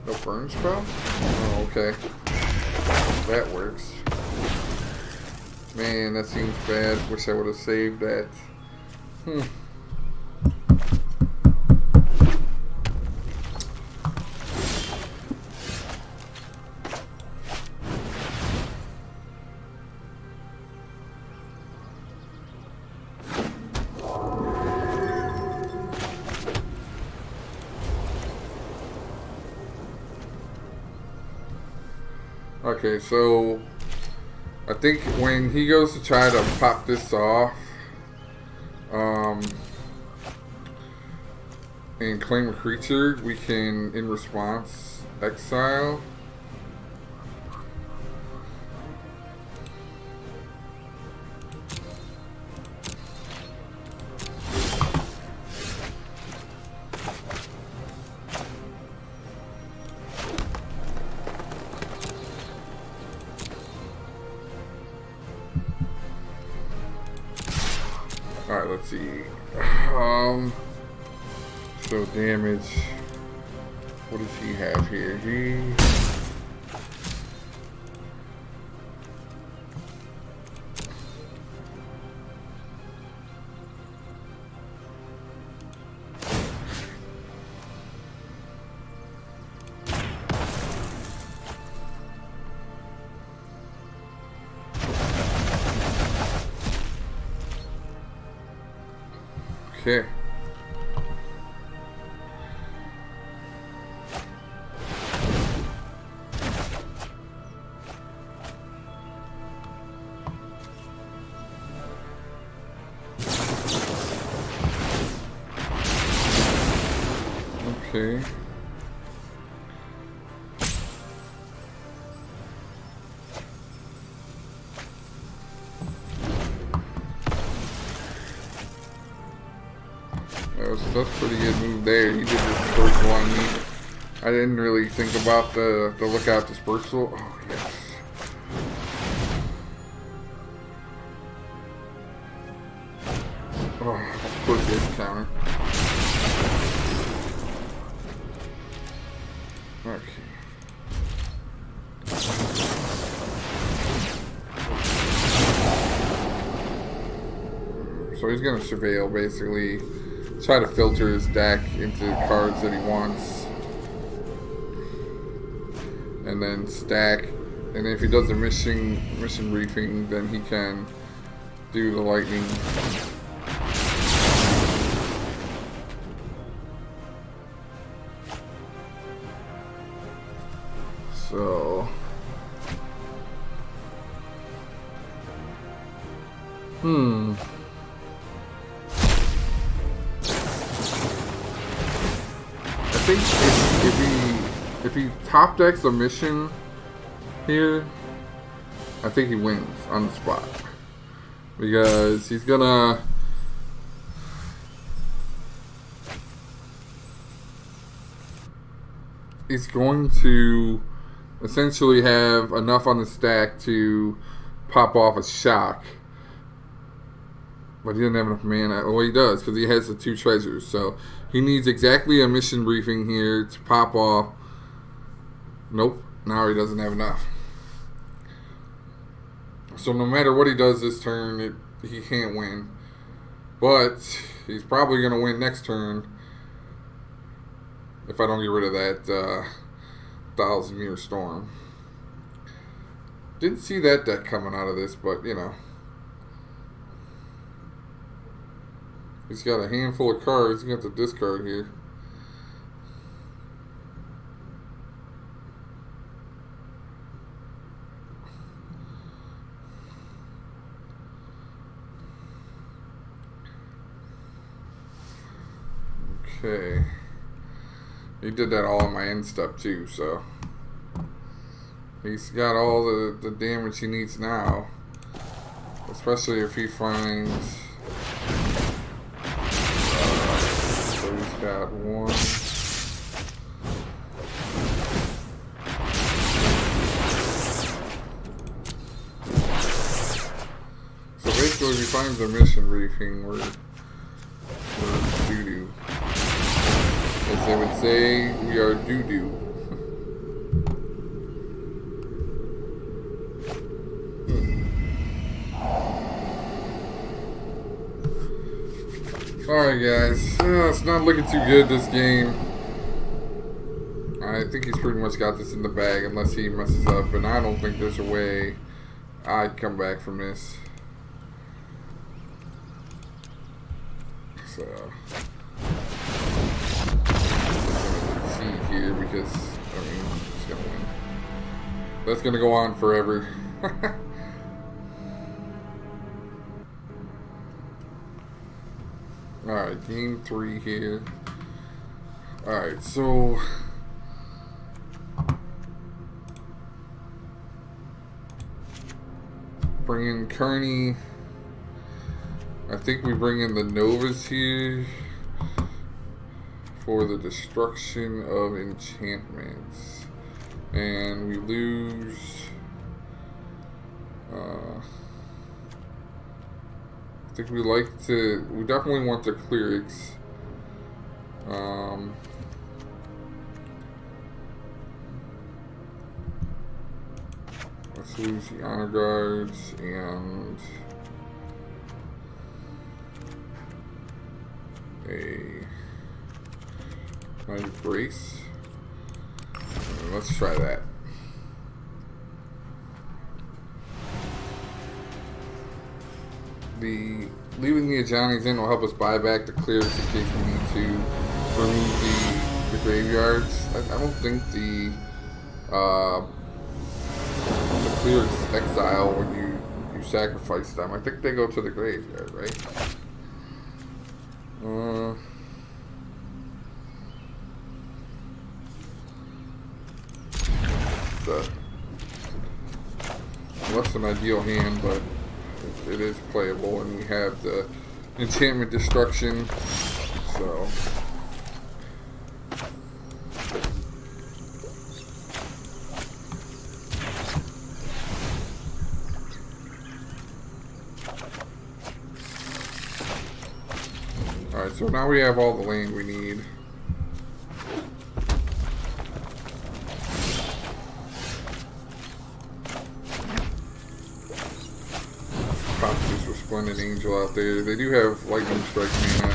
No burn spell? Oh, okay. That works. Man, that seems bad. Wish I would have saved that. Okay, so I think when he goes to try to pop this off and claim a creature, we can, in response, exile. Alright, let's see. So damage. What does he have here? Okay. Okay. That's a pretty good move there. He did dispersal on me. I didn't really think about the lookout dispersal. Oh yes. Oh, of course he has a counter. Okay. So he's gonna surveil basically. Try to filter his deck into cards that he wants, and then stack. And if he does a mission briefing, then he can do the lightning. So, I think if he top decks a mission here, I think he wins on the spot, because he's going to essentially have enough on the stack to pop off a shock. But he doesn't have enough mana. Well, he does, because he has the 2 treasures. So he needs exactly a mission briefing here to pop off. Nope. Now he doesn't have enough. So no matter what he does this turn, he can't win. But he's probably going to win next turn if I don't get rid of that Thousand-Year Storm. Didn't see that deck coming out of this, but, you know. He's got a handful of cards. He's got to discard here. Okay. He did that all in my end step too, so he's got all the damage he needs now. Especially if he finds so he's got one. So basically if he finds a mission briefing, we're doo-doo. As they would say, we are doo-doo. Alright guys, it's not looking too good this game. I think he's pretty much got this in the bag unless he messes up, and I don't think there's a way I come back from this. So see here because I mean he's gonna win. That's gonna go on forever. Alright, game 3 here. Alright, so bring in Carney. I think we bring in the Novas here for the destruction of enchantments. And we lose I think we definitely want the clerics. Let's lose the honor guards and a nice brace. Let's try that. Leaving the Ajani's in will help us buy back the clears in case we need to remove the graveyards. I don't think the clears exile when you sacrifice them. I think they go to the graveyard, right? Less than ideal hand, but it is playable, and we have the enchantment destruction, so alright, so now we have all the land we need. Splendid Angel out there. They do have Lightning Strike mana.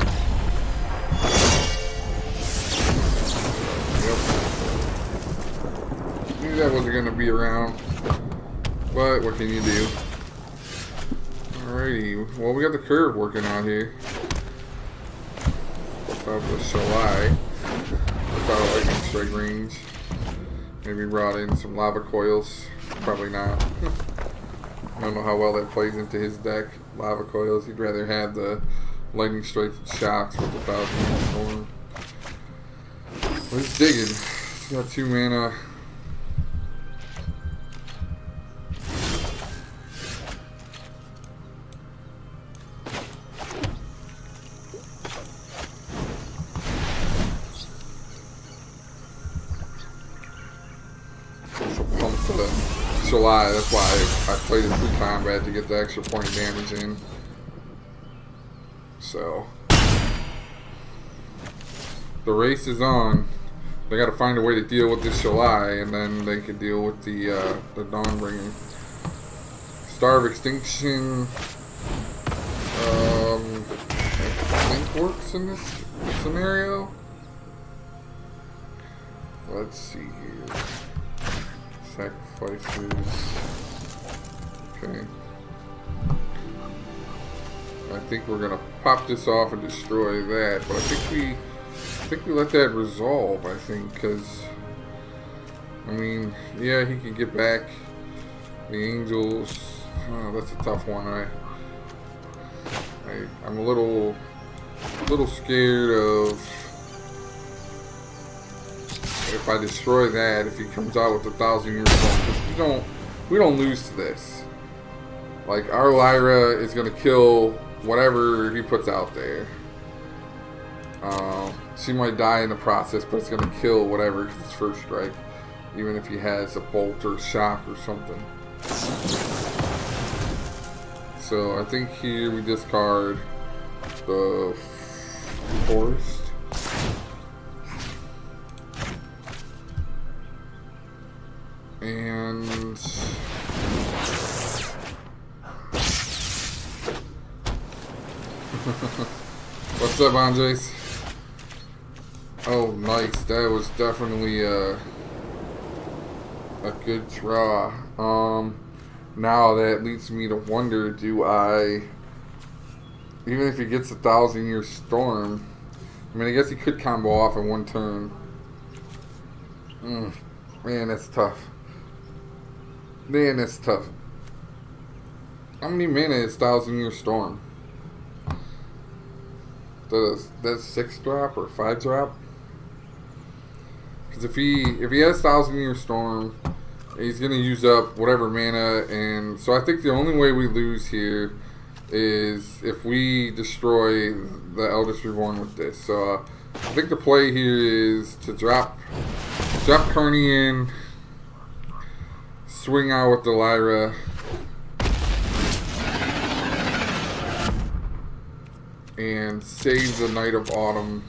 Yep. Knew that wasn't going to be around. But what can you do? Alrighty. Well, we got the curve working out here. Without the Shalai. Without a Lightning Strike range. Maybe brought in some Lava Coils. Probably not. I don't know how well that plays into his deck. Lava Coils. He'd rather have the Lightning Strike Shocks with 1,000 Storm. Well, he's digging. He's got 2 mana. So pump for the July. That's why I played it through combat to get the extra point damage in. So the race is on. They got to find a way to deal with this July, and then they can deal with the Dawnbringer. Star of Extinction. I think works in this scenario. Let's see here. Sacrifices. Okay. I think we're gonna pop this off and destroy that. But I think we let that resolve. I think because I mean, yeah, he can get back the angels. Oh, that's a tough one. I'm a little scared of if I destroy that. If he comes out with 1,000-year storm, because we don't lose to this. Like, our Lyra is gonna kill whatever he puts out there. She might die in the process, but it's gonna kill whatever because it's first strike, even if he has a bolt or shock or something. So I think here we discard the forest. And what's up, Andres? Oh, nice. That was definitely a good draw. Now that leads me to wonder, do I, even if he gets 1,000-year storm, I mean, I guess he could combo off in one turn. Man, that's tough. Man, that's tough. How many mana is 1,000-year storm? That's 6 drop or 5 drop? Because if he has 1,000-year storm, he's gonna use up whatever mana, and so I think the only way we lose here is if we destroy the Eldest Reborn with this. So I think the play here is to drop Carney in, swing out with the Lyra, and save the Knight of Autumn.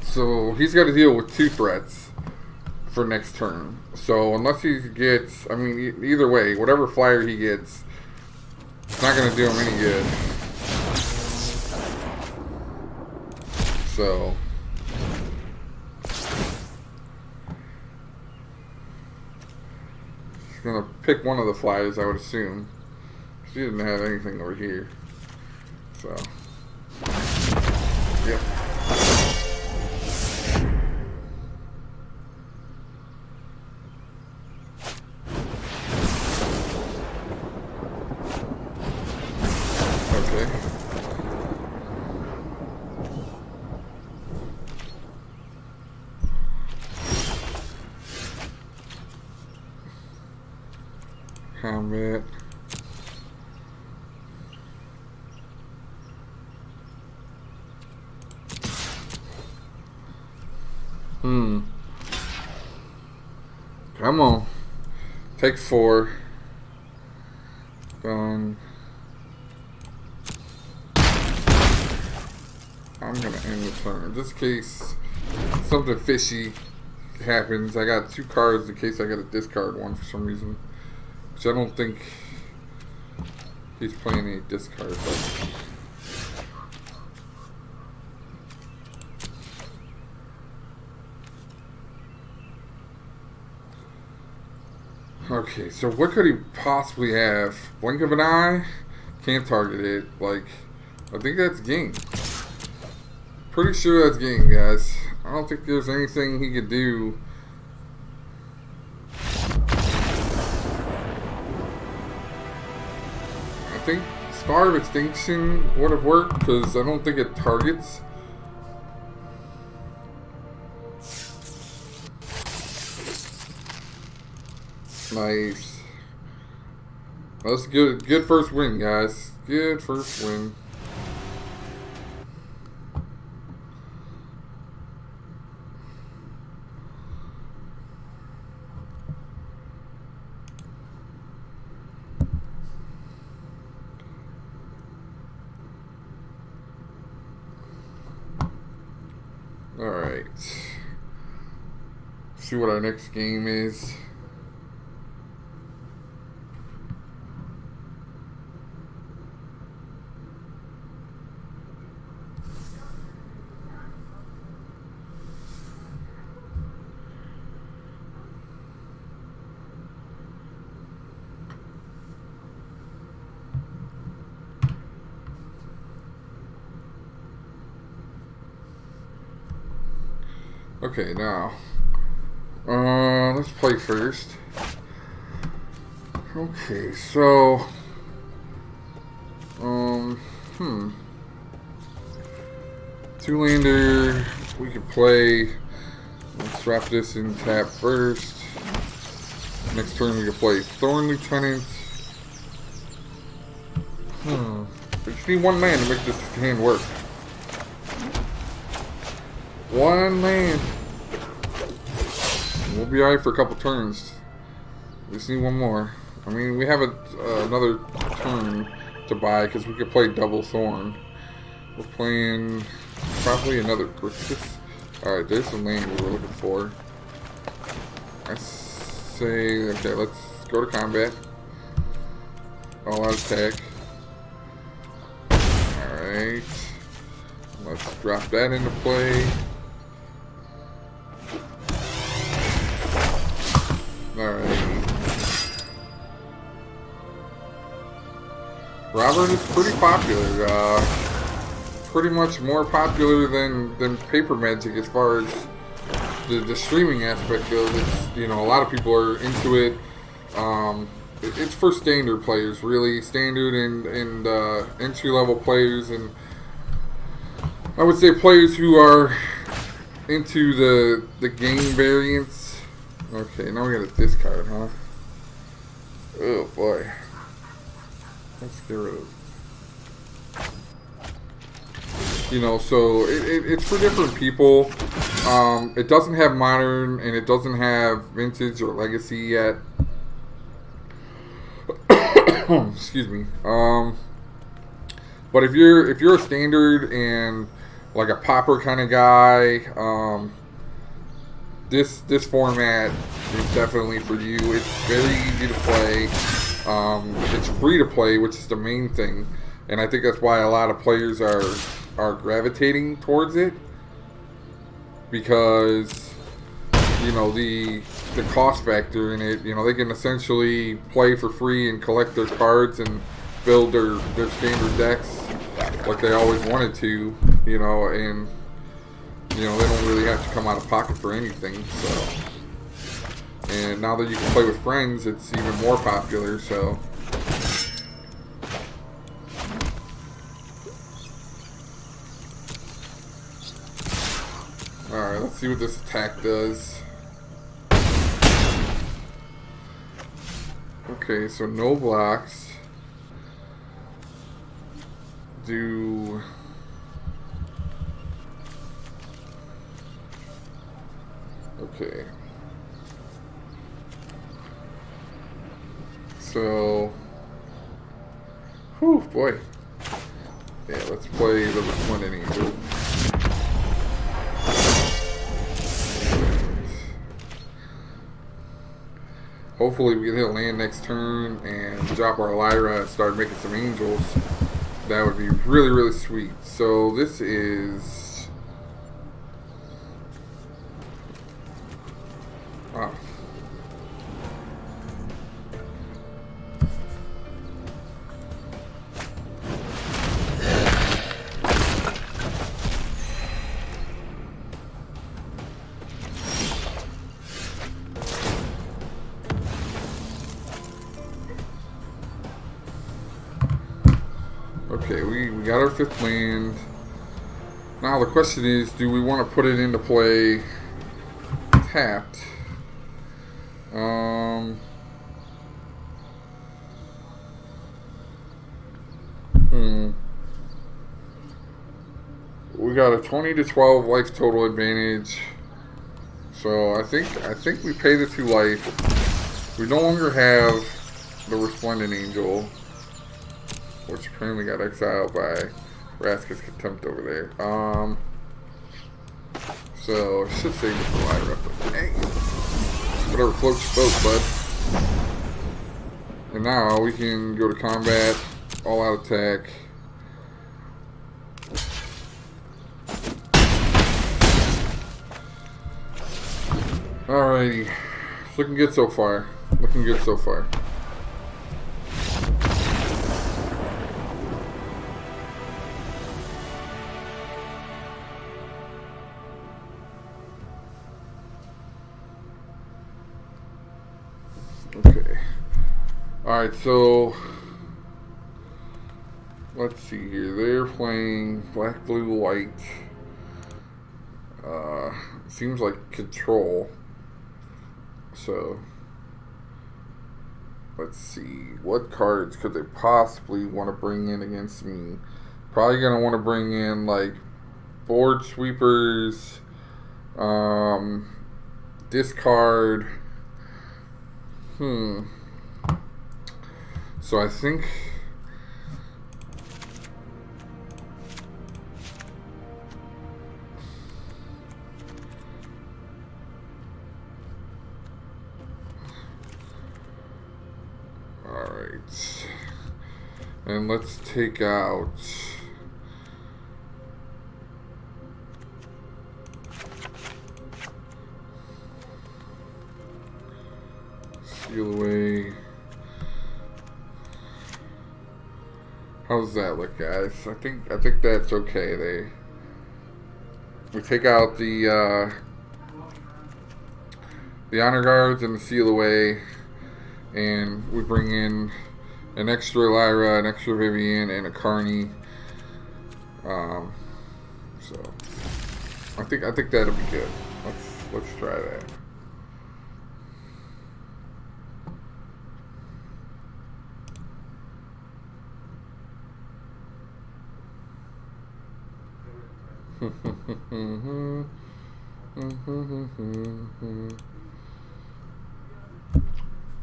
So he's got to deal with 2 threats for next turn. So unless he gets, I mean, either way, whatever flyer he gets, it's not going to do him any good. So he's going to pick one of the flyers, I would assume. She didn't have anything over here. So, yep. Combat. Come on. Take 4. Done. I'm gonna end the turn. Just in case something fishy happens. I got 2 cards in case I gotta discard one for some reason. Which I don't think he's playing any discards. Okay, so what could he possibly have? Blink of an eye? Can't target it. Like, I think that's game. Pretty sure that's game, guys. I don't think there's anything he could do. I think Star of Extinction would have worked because I don't think it targets. Nice. That's good. Good first win, guys. Good first win. All right. See what our next game is. Okay, now let's play first. Okay, so two-lander we could play. Let's wrap this in tap first. Next turn we could play Thorn Lieutenant. We just need one land to make this hand work. One land. We'll be alright for a couple turns. We just need one more. I mean, we have another turn to buy because we could play double Thorn. We're playing probably another Grixis. Alright, there's the land we were looking for. I say, okay, let's go to combat. All out attack. Alright. Let's drop that into play. Alright. Robert is pretty popular. Pretty much more popular than paper Magic as far as the streaming aspect goes. It's, you know, a lot of people are into it. It's for standard players, really, standard and entry level players, and I would say players who are into the game variants. Okay, now we got a discard, huh? Oh boy. Let's get rid of it. You know, so it's for different people. It doesn't have modern and it doesn't have vintage or legacy yet. Excuse me. But if you're a standard and like a popper kind of guy, this format is definitely for you. It's very easy to play. It's free to play, which is the main thing, and I think that's why a lot of players are gravitating towards it, because you know the cost factor in it. You know, they can essentially play for free and collect their cards and build their standard decks like they always wanted to. You know, and you know they don't really have to come out of pocket for anything. So. And now that you can play with friends, it's even more popular, so. Alright, let's see what this attack does. Okay, so no blocks. Do... Okay. So, whew, boy. Yeah, let's play the Resplendent Angel. Hopefully we can hit a land next turn and drop our Lyra and start making some angels. That would be really, really sweet. So this is... Wow. Okay, we got our 5th land. Now the question is, do we want to put it into play tapped? We got a 20 to 12 life total advantage. So I think we pay the 2 life. We no longer have the Resplendent Angel, which apparently got exiled by Vraska's Contempt over there. So I should save this for Lyra, but hey, whatever floats your boat, bud. And now we can go to combat, all out attack. Alrighty, it's looking good so far. Looking good so far. Alright, so let's see here. They're playing black, blue, white. Seems like control. So let's see. What cards could they possibly want to bring in against me? Probably gonna want to bring in like board sweepers, discard. So I think alright. And let's take out seal away. How's that look, guys? I think that's okay. We take out the honor guards and the seal away, and we bring in an extra Lyra, an extra Vivian, and a Carney. So I think that'll be good. Let's try that.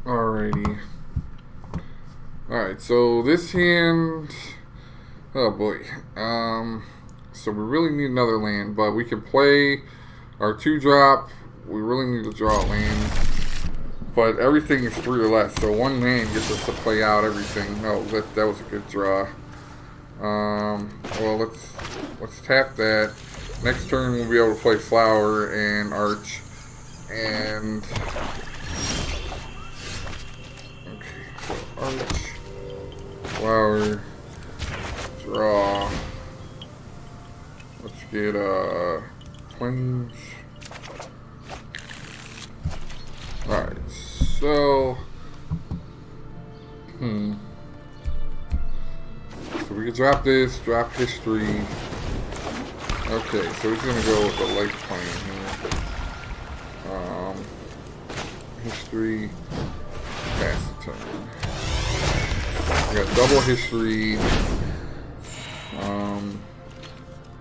Alrighty. Alright, so this hand, oh boy. So we really need another land, but we can play our 2-drop. We really need to draw a land, but everything is 3 or less, so one land gets us to play out everything. Oh, that was a good draw. Well, let's tap that. Next turn we'll be able to play Flower and Arch, and okay, so Arch, Flower, draw. Let's get Plains. All right, so so we can drop this, drop history. Okay, so he's gonna go with the life plan here. History, pass the turn. We got double history.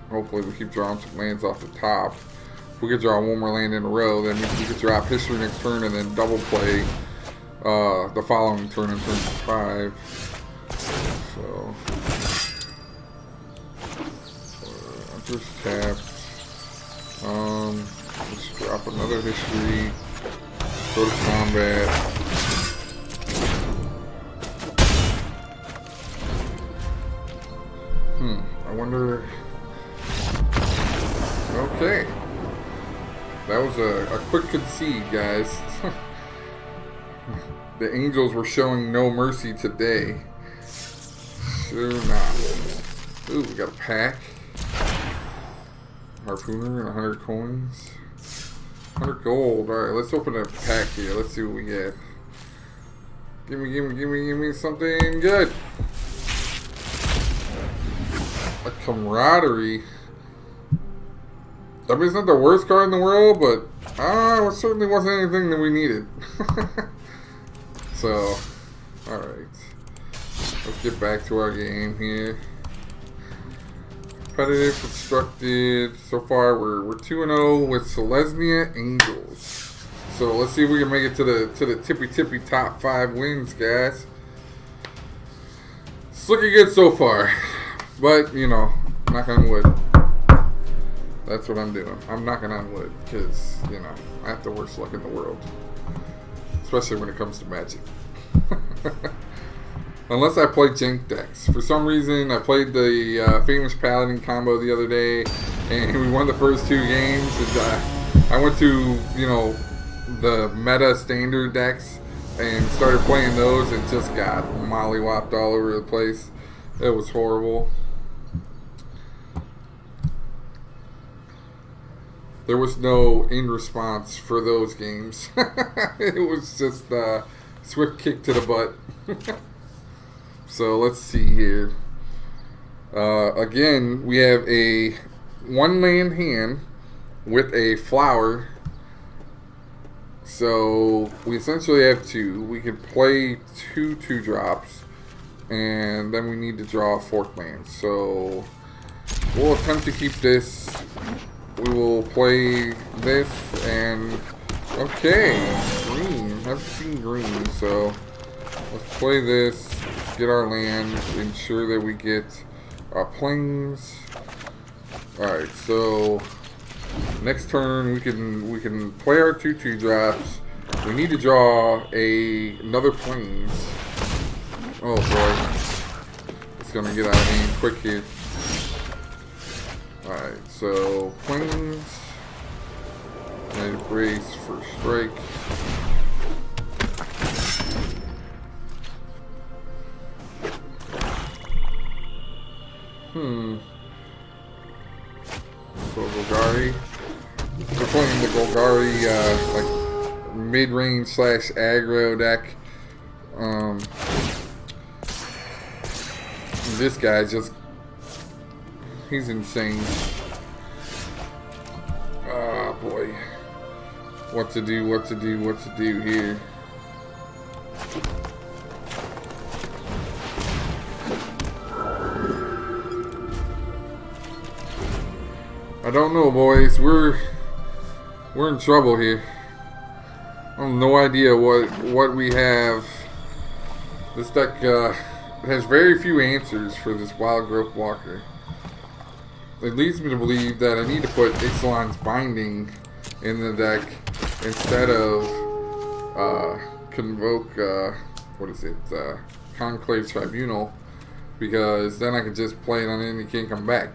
Hopefully we keep drawing some lands off the top. If we could draw one more land in a row, then we could drop history next turn and then double play the following turn in turn 5. So first tap. Let's drop another history. Go to combat. I wonder. Okay. That was a quick concede, guys. The Angels were showing no mercy today. Sure not. Ooh, we got a pack. Harpooner and 100 coins. 100 gold. Alright, let's open a pack here. Let's see what we get. Give me something good. A camaraderie. I mean, it's not the worst card in the world, but it certainly wasn't anything that we needed. So, alright. Let's get back to our game here. Competitive, constructed. So far, we're 2-0 with Selesnya Angels. So let's see if we can make it to the tippy top 5 wins, guys. It's looking good so far, but you know, knock on wood. That's what I'm doing. I'm knocking on wood because you know I have the worst luck in the world, especially when it comes to Magic. Unless I play jank decks. For some reason, I played the famous Paladin combo the other day, and we won the first 2 games. And I went to, you know, the meta standard decks and started playing those, and just got mollywopped all over the place. It was horrible. There was no in response for those games. It was just Swift kick to the butt. So let's see here. Again, we have a 1-land hand with a flower. So we essentially have 2. We can play 2 2-drops, and then we need to draw a 4th land. So we'll attempt to keep this. We will play this, and okay, green. I've seen green, so let's play this. Get our land. Ensure that we get our plains. All right, so next turn we can play our 2 2-drops. We need to draw another plains. Oh boy, it's gonna get out of hand quick here. All right, so plains. I brace for strike. So Golgari. We're playing the Golgari like mid-range / aggro deck. This guy he's insane. Oh boy. What to do here. I don't know, boys. We're in trouble here. I have no idea what we have. This deck has very few answers for this Wild Growth Walker. It leads me to believe that I need to put Ixalan's Binding in the deck instead of Convoke, Conclave Tribunal, because then I can just play it on it and it can't come back.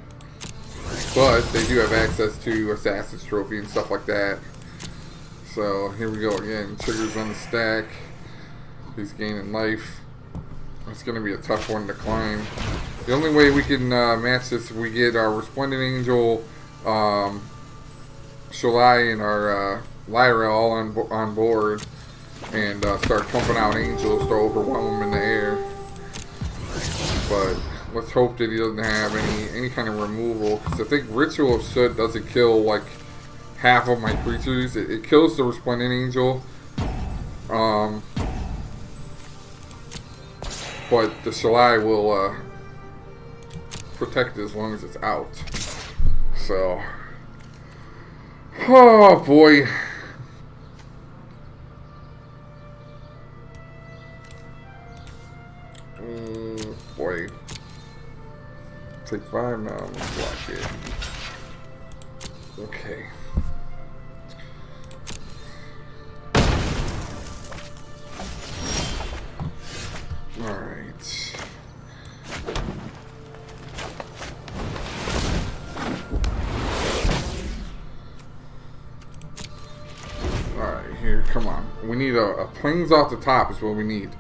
But they do have access to Assassin's Trophy and stuff like that. So here we go again. Triggers on the stack. He's gaining life. It's going to be a tough one to climb. The only way we can match this if we get our Resplendent Angel, Shalai, and our Lyra all on board, and start pumping out angels to overwhelm him in the air. But let's hope that he doesn't have any kind of removal, because I think Ritual of Soot doesn't kill like half of my creatures. It kills the Resplendent Angel, but the Shalai will protect it as long as it's out. So, oh boy. Boy. Take 5 now. I'm gonna block it. Okay. Alright. Alright, here, come on. We need a plains off the top is what we need.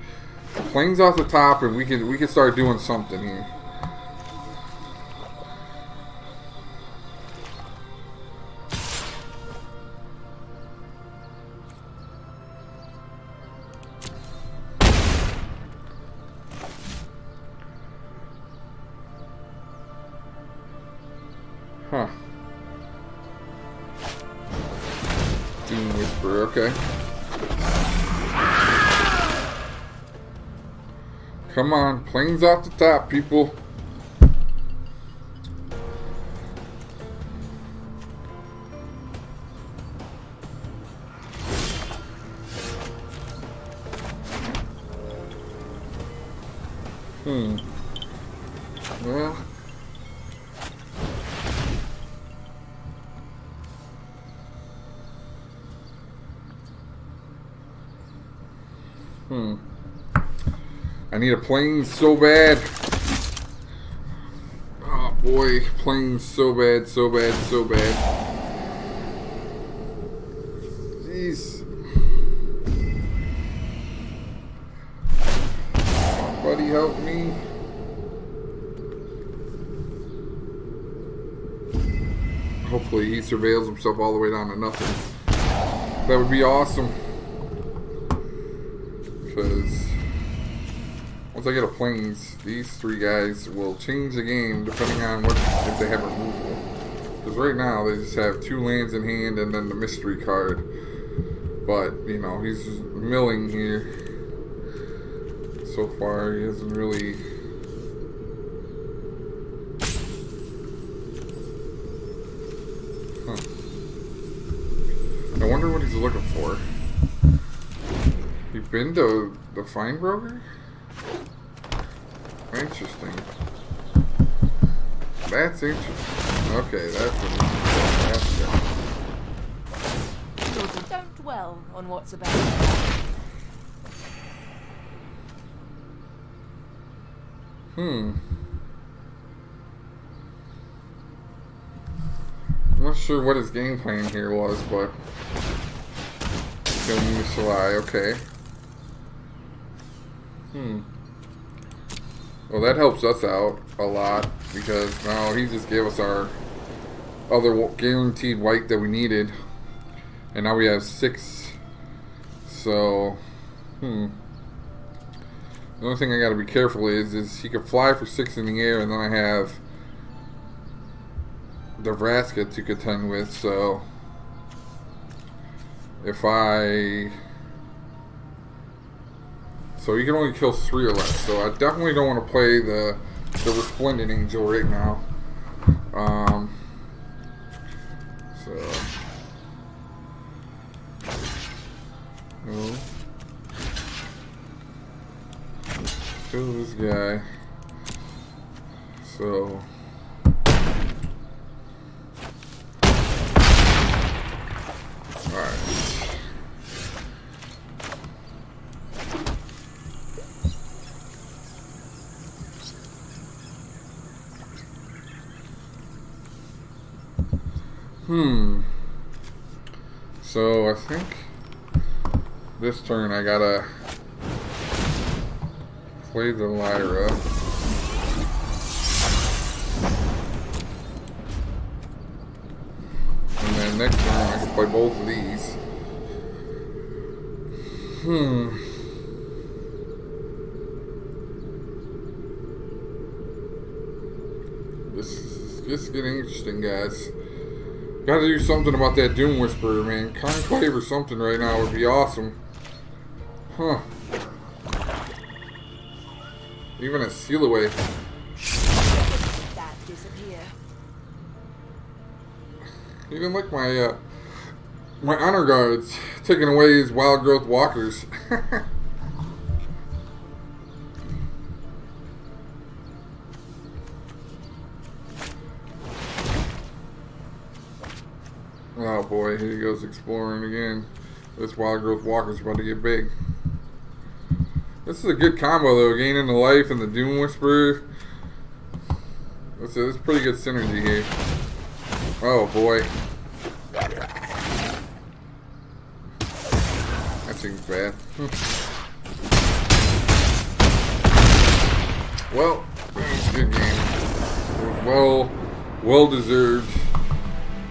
Plains off the top, and we can start doing something here. Huh. Doom Whisperer, okay. Come on, plains off the top, people. Well. I need a plains so bad. Oh boy, plains so bad, so bad, so bad. Jeez. Somebody help me. Hopefully he surveils himself all the way down to nothing. That would be awesome. because once I get a plains, these 3 guys will change the game depending on what if they have removal. Because right now they just have 2 lands in hand and then the mystery card. But you know, he's milling here. So far, he hasn't really. I wonder what he's looking for. He been to the Fine Broker? Interesting. That's interesting. Okay, that's what he's doing. That's good. Don't dwell on what's about. I'm not sure what his game plan here was, but killing the Shalai, okay. Well, that helps us out a lot because now he just gave us our other guaranteed white that we needed, and now we have 6. So, the only thing I got to be careful is he could fly for 6 in the air, and then I have the Vraska to contend with. So so you can only kill 3 or less. So I definitely don't want to play the Resplendent Angel right now. So no. Kill this guy. So alright. So I think this turn I gotta play the Lyra. And then next turn I can play both of these. This is just getting interesting, guys. Gotta do something about that Doom Whisperer, man. Conclave or something right now would be awesome. Huh. Even a seal away. That disappear. He didn't like my my honor guards taking away his wild growth walkers. Oh boy, here he goes exploring again. This wild growth walker's about to get big. This is a good combo though, gaining the life and the Doom Whisperer. That's pretty good synergy here. Oh boy. That seems bad. Well, it's a good game. It was well deserved.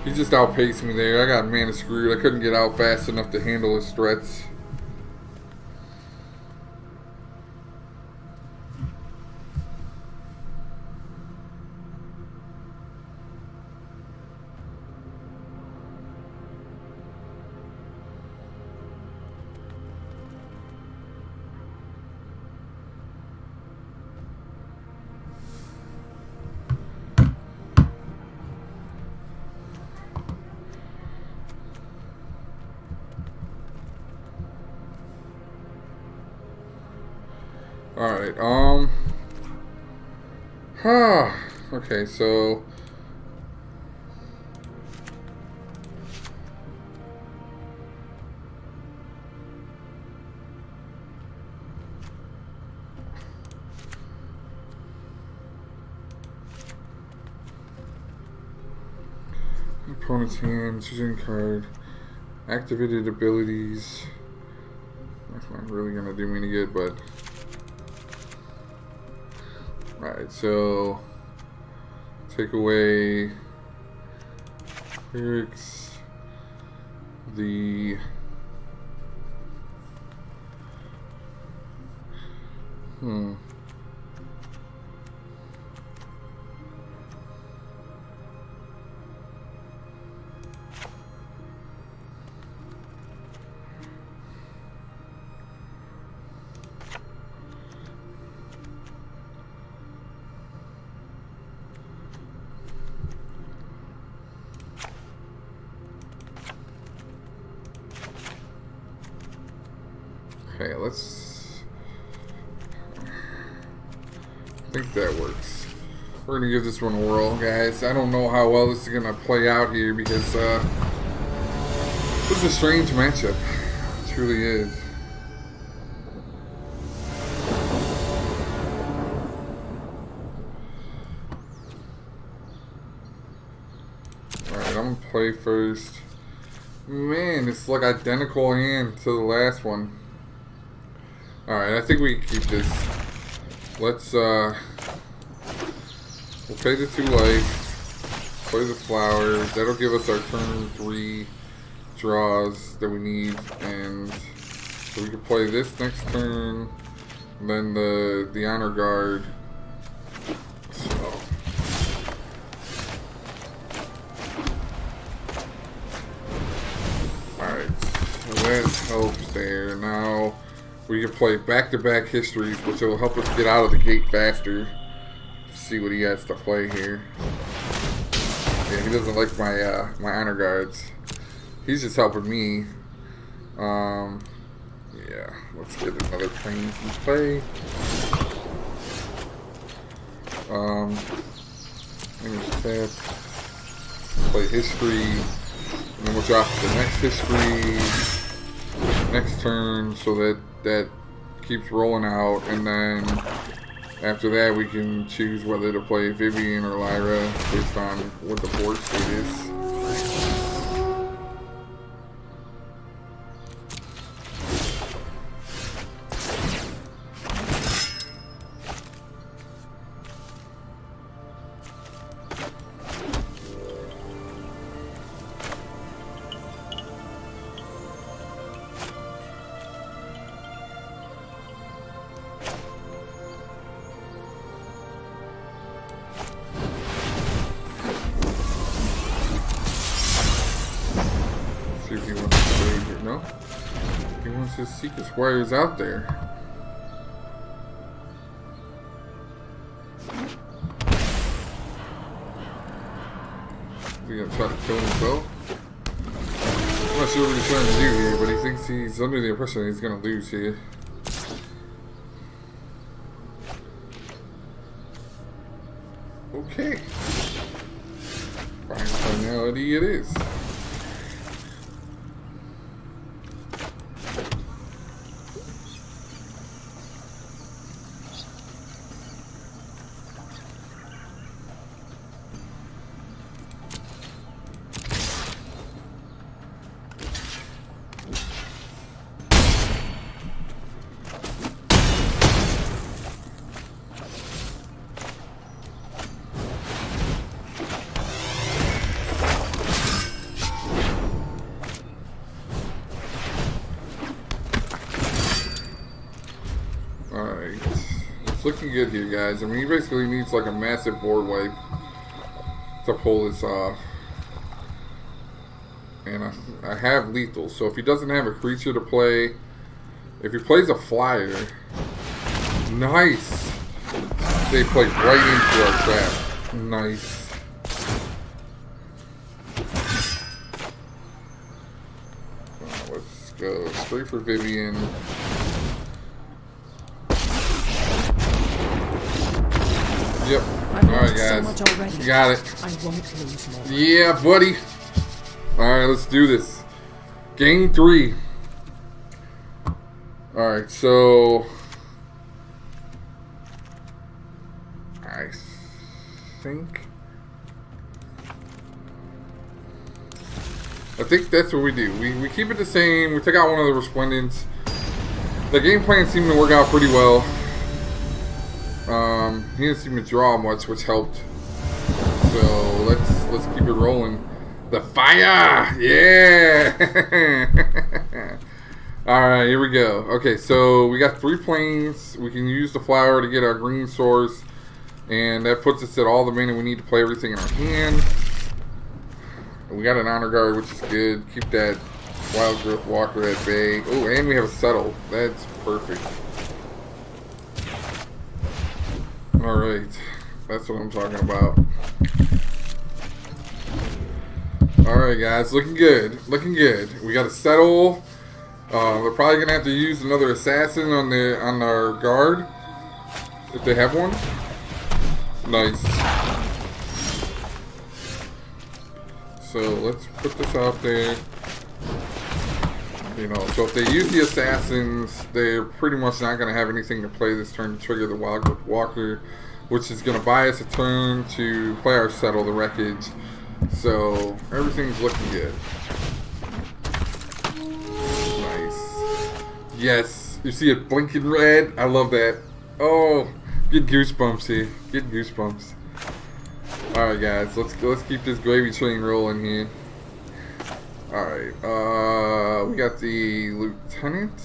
He just outpaced me there. I got mana screwed. I couldn't get out fast enough to handle his threats. Alright, okay, so opponent's hand, choosing card, activated abilities. That's not really gonna do me any good, but alright, so take away lyrics, Okay, let's... I think that works. We're gonna give this one a whirl, guys. I don't know how well this is gonna play out here because this is a strange matchup. It truly is. Alright, I'm gonna play first. Man, it's like identical hand to the last one. Alright, I think we can keep this. Let's, we'll pay the 2 life, play the flowers. That'll give us our turn 3 draws that we need. And so we can play this next turn. Then the honor guard. So. Alright, so that helps there. Now we can play back-to-back histories, which will help us get out of the gate faster. See what he has to play here. Yeah, he doesn't like my my honor guards. He's just helping me. Yeah, let's get another planes in play. Here's tap. Play history, and then we'll drop the next history next turn, so that keeps rolling out, and then after that we can choose whether to play Vivian or Lyra based on what the board state is. See if he wants to play here. No? He wants his secret squires out there. Is he gonna try to kill himself? I'm not sure what he's trying to do here, but he thinks he's under the impression he's gonna lose here. Okay. Fine finality it is. Alright, it's looking good here, guys. I mean, he basically needs like a massive board wipe to pull this off. And I have lethal, so if he doesn't have a creature to play, if he plays a flyer, nice! They play right into our trap. Nice. Let's go straight for Vivian. Yep. Alright, guys. You got it. I won't lose more. Yeah, buddy. Alright, let's do this. Game 3. Alright, so I think that's what we do. We keep it the same. We take out one of the Resplendents. The game plan seemed to work out pretty well. He didn't seem to draw much, which helped. So let's keep it rolling. The fire, yeah. Alright, here we go. Okay, so we got 3 planes. We can use the flower to get our green source. And that puts us at all the mana we need to play everything in our hand. We got an honor guard, which is good. Keep that wild growth walker at bay. Oh, and we have a settle. That's perfect. Alright. That's what I'm talking about. Alright guys, looking good. Looking good. We got a settle. They're probably gonna have to use another assassin on our guard. If they have one. Nice. So let's put this out there. You know, so if they use the assassins, they're pretty much not gonna have anything to play this turn to trigger the wild growth walker, which is gonna buy us a turn to play our settle the wreckage. So everything's looking good. Yes, you see it blinking red. I love that. Oh, get goosebumps here. Get goosebumps. All right, guys, let's keep this gravy train rolling here. All right, we got the lieutenant.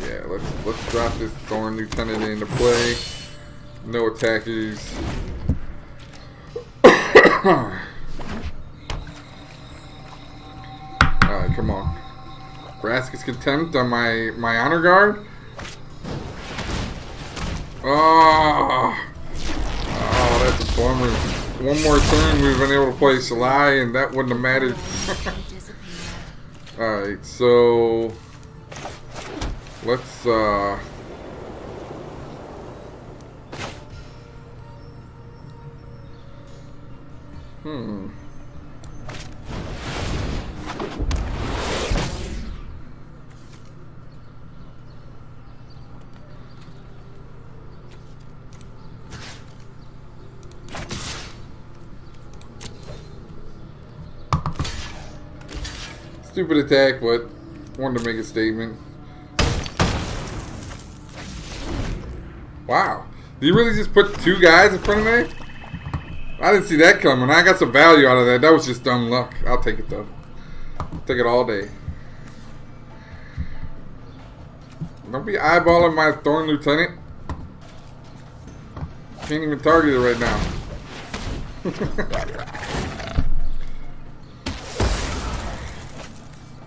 Yeah, let's drop this thorn lieutenant into play. No attackers. All right, come on. Vraska's Contempt on my honor guard. Oh, that's a bummer. One more turn, we've been able to play Shalai, and that wouldn't have mattered. Alright, so let's stupid attack, but wanted to make a statement. Wow. Did you really just put 2 guys in front of me? I didn't see that coming. I got some value out of that. That was just dumb luck. I'll take it, though. I'll take it all day. Don't be eyeballing my Thorn Lieutenant. Can't even target it right now.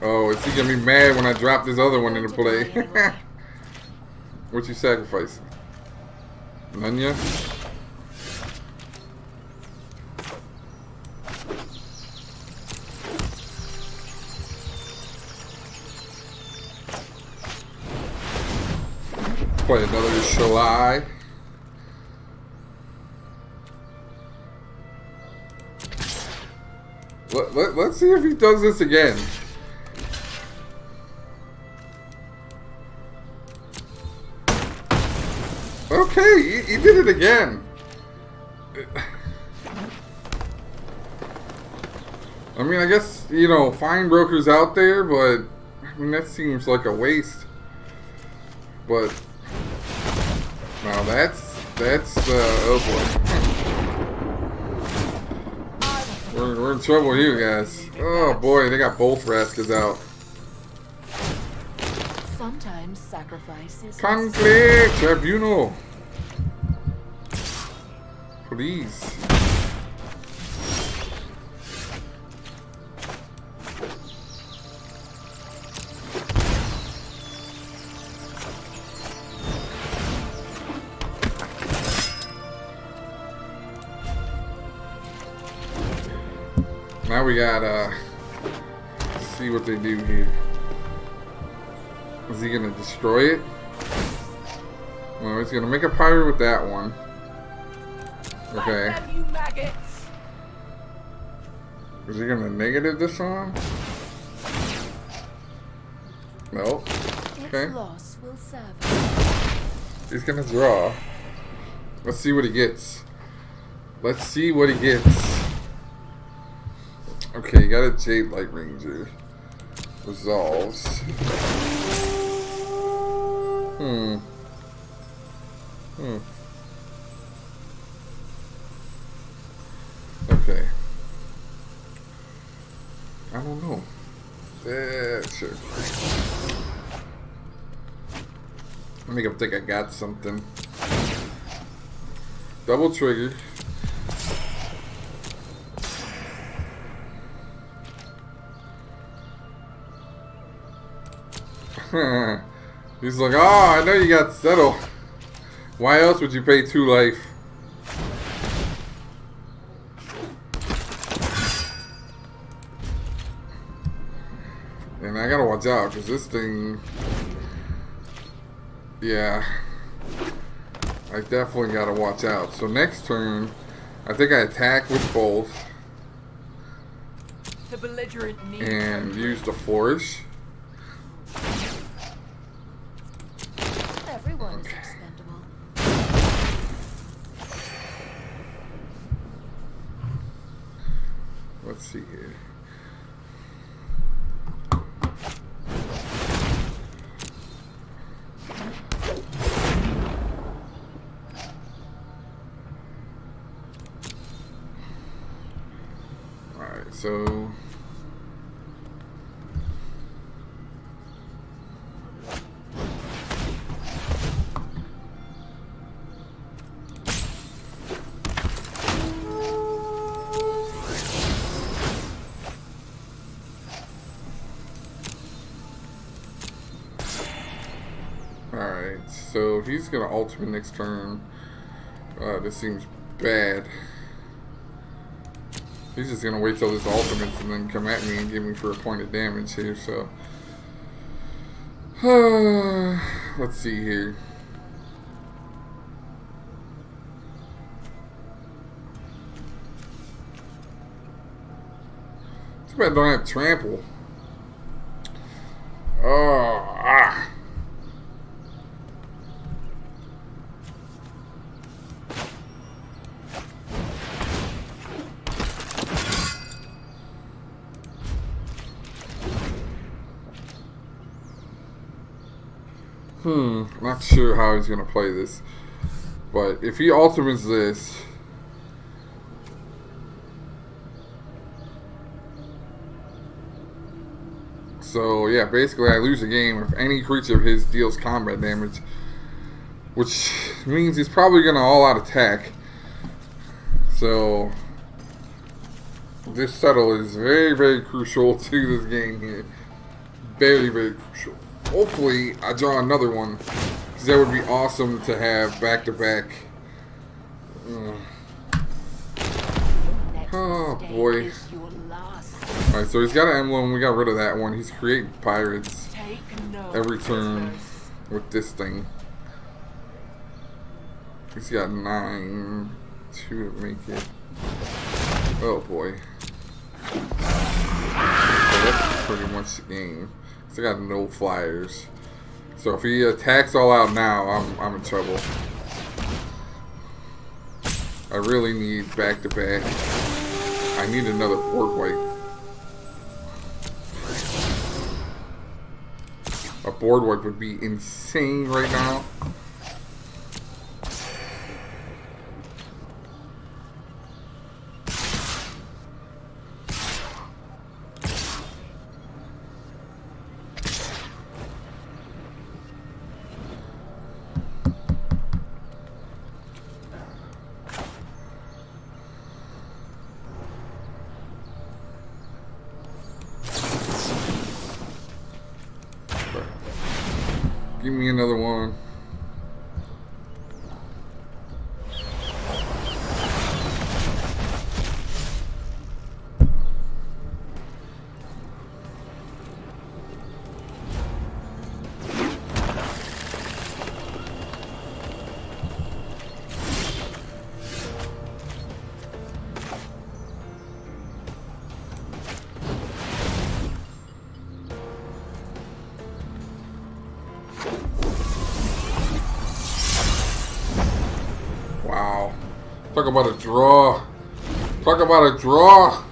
Oh, is he gonna be mad when I drop this other one into play? What you sacrificing? None yet? Play another Shalai. Let's see if he does this again. Okay, he did it again. I mean, I guess, you know, fine brokers out there, but I mean, that seems like a waste. But now that's oh boy. We're in trouble here, guys. Oh boy, they got both Raskas out. Sometimes sacrifices. Conflict Tribunal. Please. Now we gotta see what they do here. Is he gonna destroy it? Well, he's gonna make a pirate with that one. Okay. Is he gonna negative this one? No. Okay. He's gonna draw. Let's see what he gets. Let's see what he gets. Okay, you got a Jade Light Ranger. Resolves. Okay. I don't know. Yeah, sure. Make him think I got something. Double trigger. He's like, oh, I know you got settle. Why else would you pay 2 life? And I gotta watch out, because this thing... Yeah. I definitely gotta watch out. So next turn, I think I attack with both. The belligerent need And use the flourish. Everyone is expendable. Let's see here. Alright, so... Alright, so he's gonna ultimate next turn. This seems bad. He's just gonna wait till this ultimates and then come at me and give me for a point of damage here, so. Let's see here. Too bad I don't have trample. Oh, ah. Not sure how he's gonna play this, but if he ultimates this, so yeah, basically I lose the game if any creature of his deals combat damage, which means he's probably gonna all-out attack. So this settle is very, very crucial to this game here. Very, very crucial. Hopefully, I draw another one, because that would be awesome to have back-to-back. Oh, boy. Alright, so he's got an emblem. We got rid of that one. He's creating pirates every turn with this thing. He's got 9. 2 to make it. Oh, boy. So that's pretty much the game. I got no flyers. So if he attacks all out now, I'm in trouble. I really need back-to-back. I need another board wipe. A board wipe would be insane right now. Give me another one. Wow. Talk about a draw. Talk about a draw.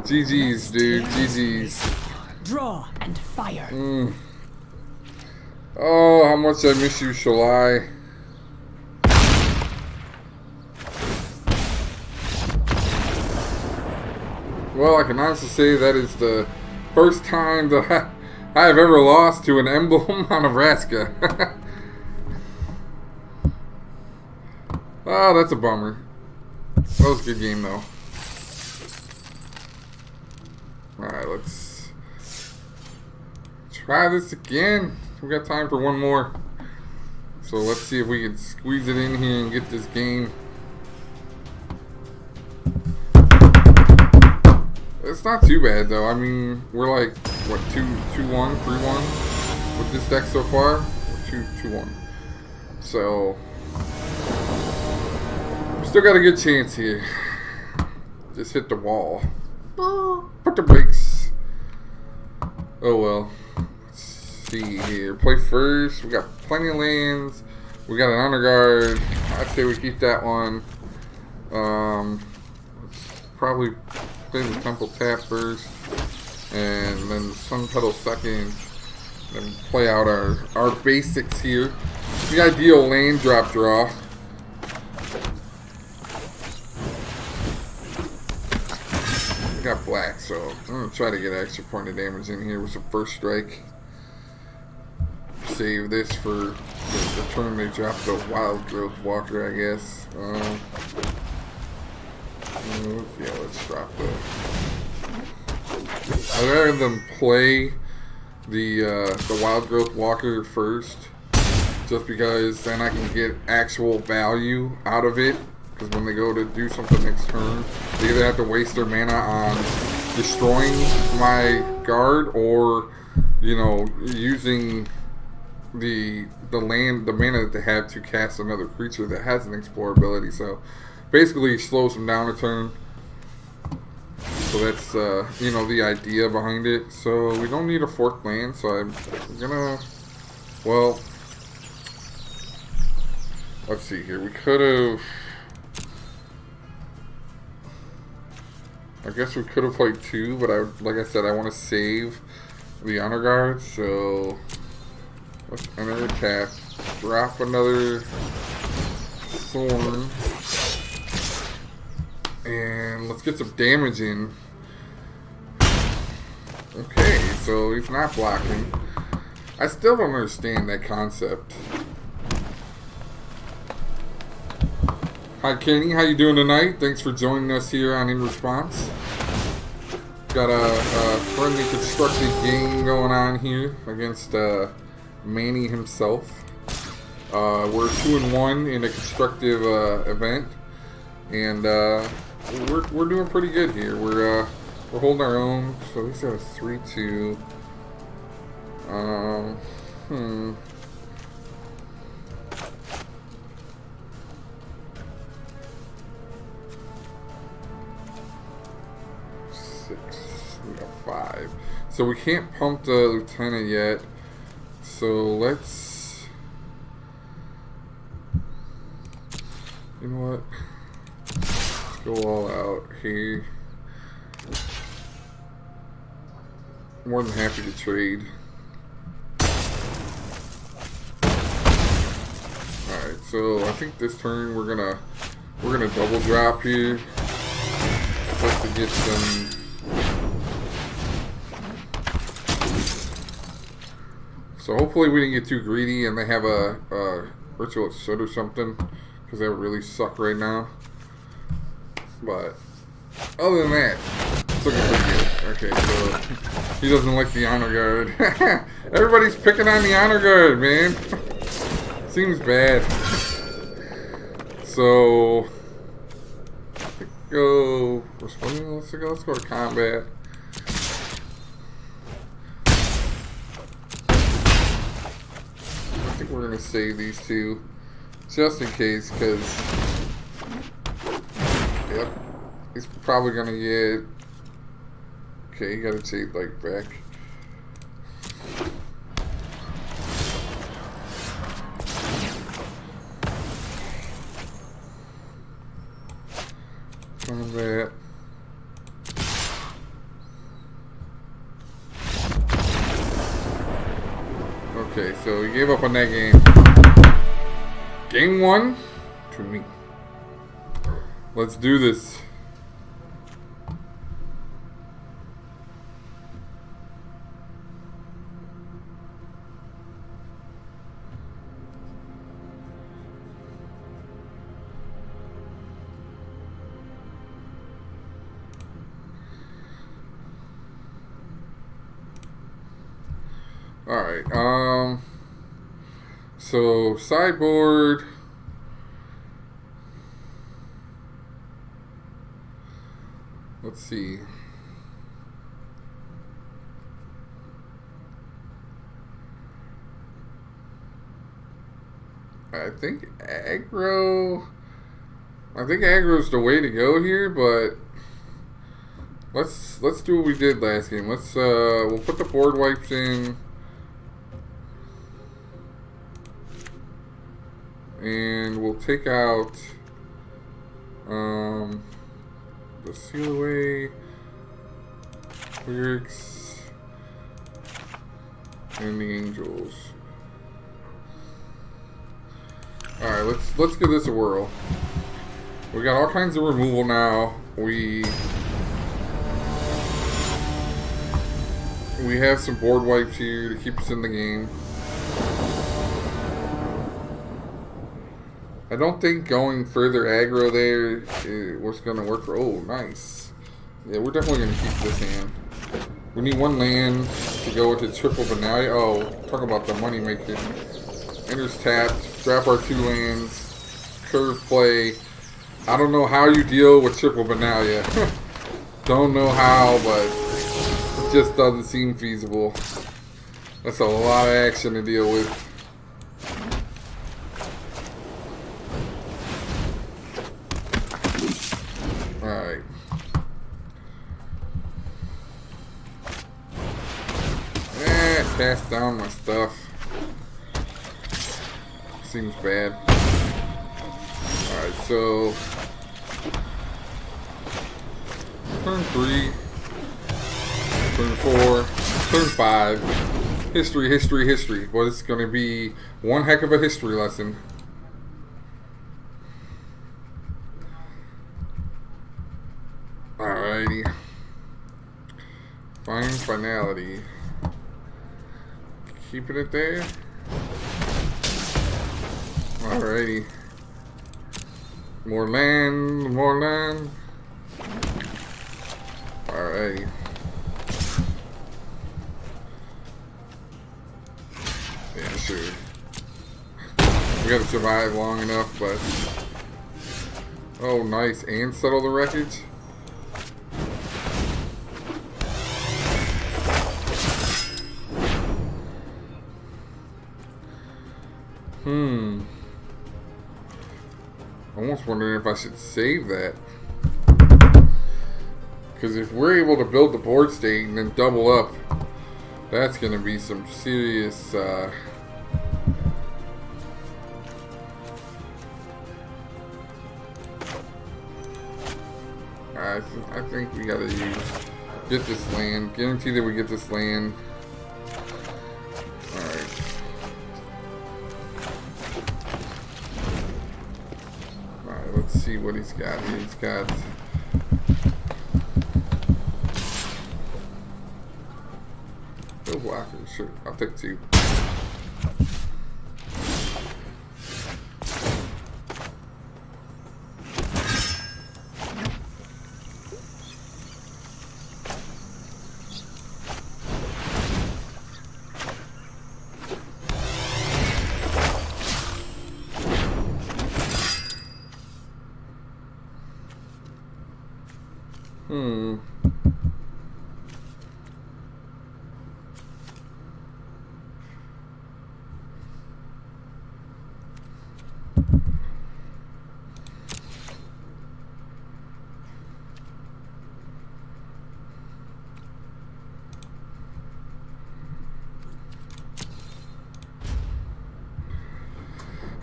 GG's, dude. GG's. Draw and fire. Oh, how much I miss you, shall I? Well, I can honestly say that is the first time that I have ever lost to an emblem on Nebraska. Oh, that's a bummer. That was a good game, though. Alright, let's try this again. We got time for one more. So let's see if we can squeeze it in here and get this game. It's not too bad, though. I mean, we're like, what, 2-1, 3-1 with this deck so far? Or 2-1. So, still got a good chance here. Just hit the wall. Put the brakes. Oh well. Let's see here. Play first. We got plenty of lands. We got an honor guard. I'd say we keep that one. Let's probably play the temple tap first, and then sun petal second. Then play out our basics here. The ideal land drop draw. Got black, so I'm gonna try to get an extra point of damage in here with some first strike. Save this for the turn they drop the wild growth walker, I guess. Yeah, let's drop the. I'd rather than play the wild growth walker first, just because then I can get actual value out of it. Because when they go to do something next turn, they either have to waste their mana on destroying my guard, or, you know, using the mana that they have to cast another creature that has an explore ability. So basically slows them down a turn. So that's you know, the idea behind it. So we don't need a fourth land, so I'm gonna, well, let's see here. We could have, I guess we could have played two, but like I said, I want to save the honor guard, so let's enter attack, drop another thorn, and let's get some damage in. Okay, so he's not blocking. I still don't understand that concept. Hi Kenny, how you doing tonight? Thanks for joining us here on In Response. Got a friendly constructed game going on here against Manny himself. We're 2-1 in a constructive event, and we're doing pretty good here. We're holding our own. So he's got a 3-2. We got 5. So we can't pump the lieutenant yet. So let's, you know what? Let's go all out here. More than happy to trade. Alright, so I think this turn we're gonna double drop here. Just to get some. So hopefully we didn't get too greedy and they have a ritual of soot or something, because that would really suck right now. But other than that, it's looking pretty good. Okay, so he doesn't like the honor guard. Everybody's picking on the honor guard, man. Seems bad. So let's go to combat. I think we're gonna save these two just in case, because yep, he's probably gonna get. Okay, you gotta take like back. Combat. Okay, so he gave up on that game. Game 1 to me. Let's do this. Alright, so sideboard. Let's see. I think aggro is the way to go here, but let's do what we did last game. We'll put the board wipes in. And we'll take out the seal away lyrics and the angels. Alright, let's give this a whirl. We got all kinds of removal now. We have some board wipes here to keep us in the game. I don't think going further aggro there was going to work for... Oh, nice. Yeah, we're definitely going to keep this hand. We need one land to go with the triple finale. Oh, talk about the money making. Enters tapped. Drop our 2 lands. Curve play. I don't know how you deal with triple Benalia. Don't know how, but it just doesn't seem feasible. That's a lot of action to deal with. Alright. Cast down my stuff. Seems bad. Alright, so turn 3, turn 4, turn 5. History, history, history. But it's going to be one heck of a history lesson. Alrighty. Fine finality. Keeping it there. Alrighty. More land, more land. Alrighty. Yeah, sure. We gotta survive long enough, but... Oh, nice. And settle the wreckage? Almost wondering if I should save that. Because if we're able to build the board state and then double up, that's going to be some serious... I think we got to get this land. Guarantee that we get this land. Let's see what he's got here. He's got no blockers. Sure, I'll take 2.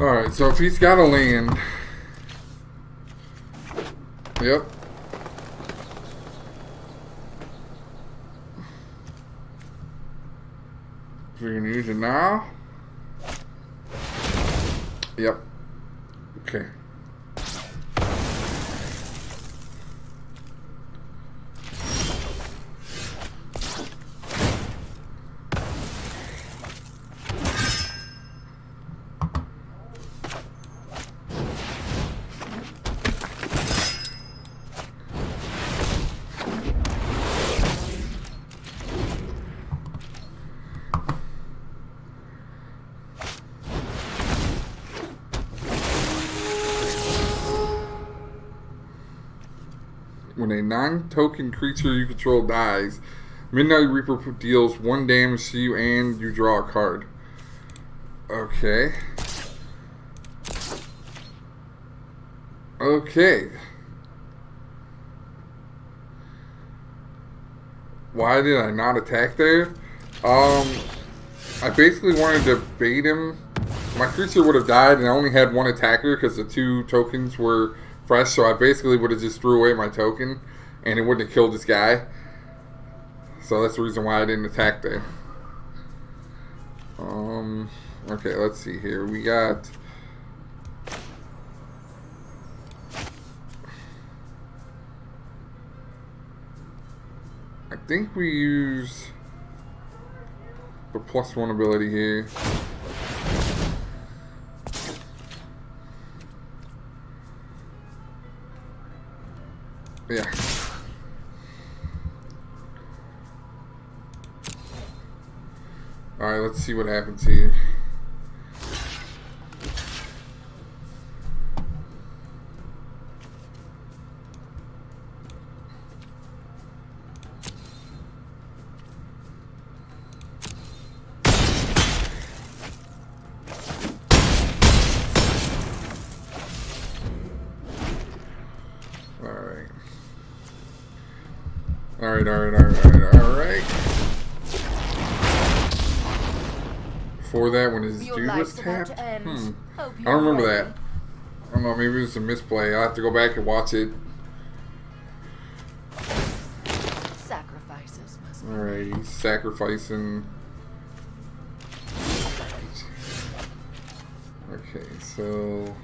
Alright, so if he's got a land... Yep. So you're gonna use it now? Yep. Okay. when a non-token creature you control dies, Midnight Reaper deals 1 damage to you and you draw a card. Okay. Okay. Why did I not attack there? I basically wanted to bait him. My creature would have died and I only had 1 attacker because the 2 tokens were fresh, so I basically would have just threw away my token and it wouldn't have killed this guy. So that's the reason why I didn't attack there. Okay, let's see here. We got... I think we use the +1 ability here. Yeah. Alright, let's see what happens here. Alright. Before that, when his dude was tapped? I don't remember that. I don't know, maybe it was a misplay. I'll have to go back and watch it. Sacrifices must be Alright, he's sacrificing. Okay, so...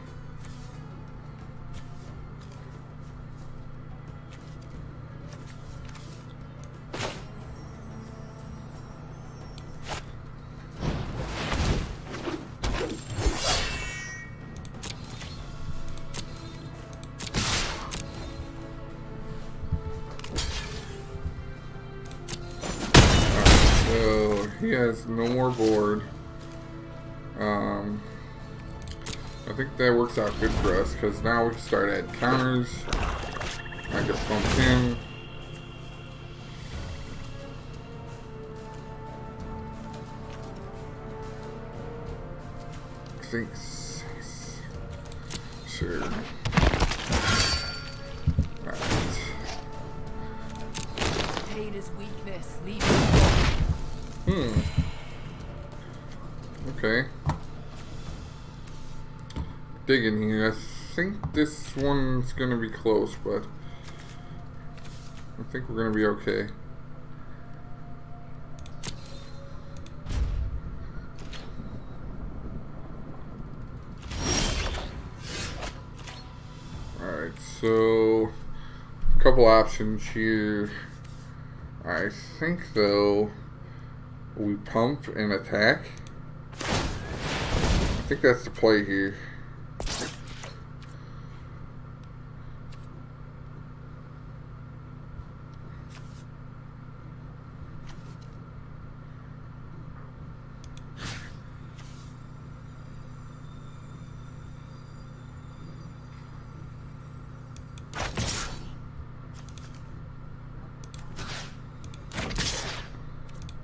he has no more board. I think that works out good for us because now we can start adding counters. I can bump him. I think 6. Sure. Alright. pain is weakness. Leave Okay. Digging here. I think this one's gonna be close, but I think we're gonna be okay. Alright, so a couple options here. I think though we pump and attack. I think that's the play here.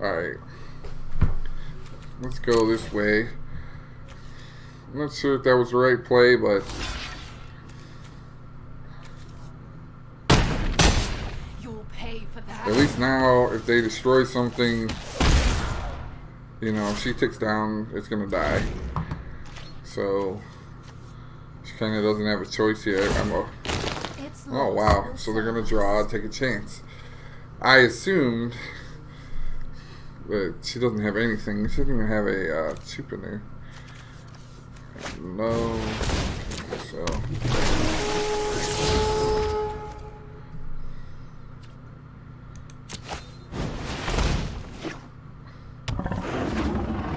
Alright, let's go this way. I'm not sure if that was the right play, but You'll pay for that. at least now if they destroy something, you know, if she ticks down, it's gonna die. So she kind of doesn't have a choice here. Oh wow, so they're gonna draw, take a chance. I assumed that she doesn't have anything. She doesn't even have a chip in there. No. So.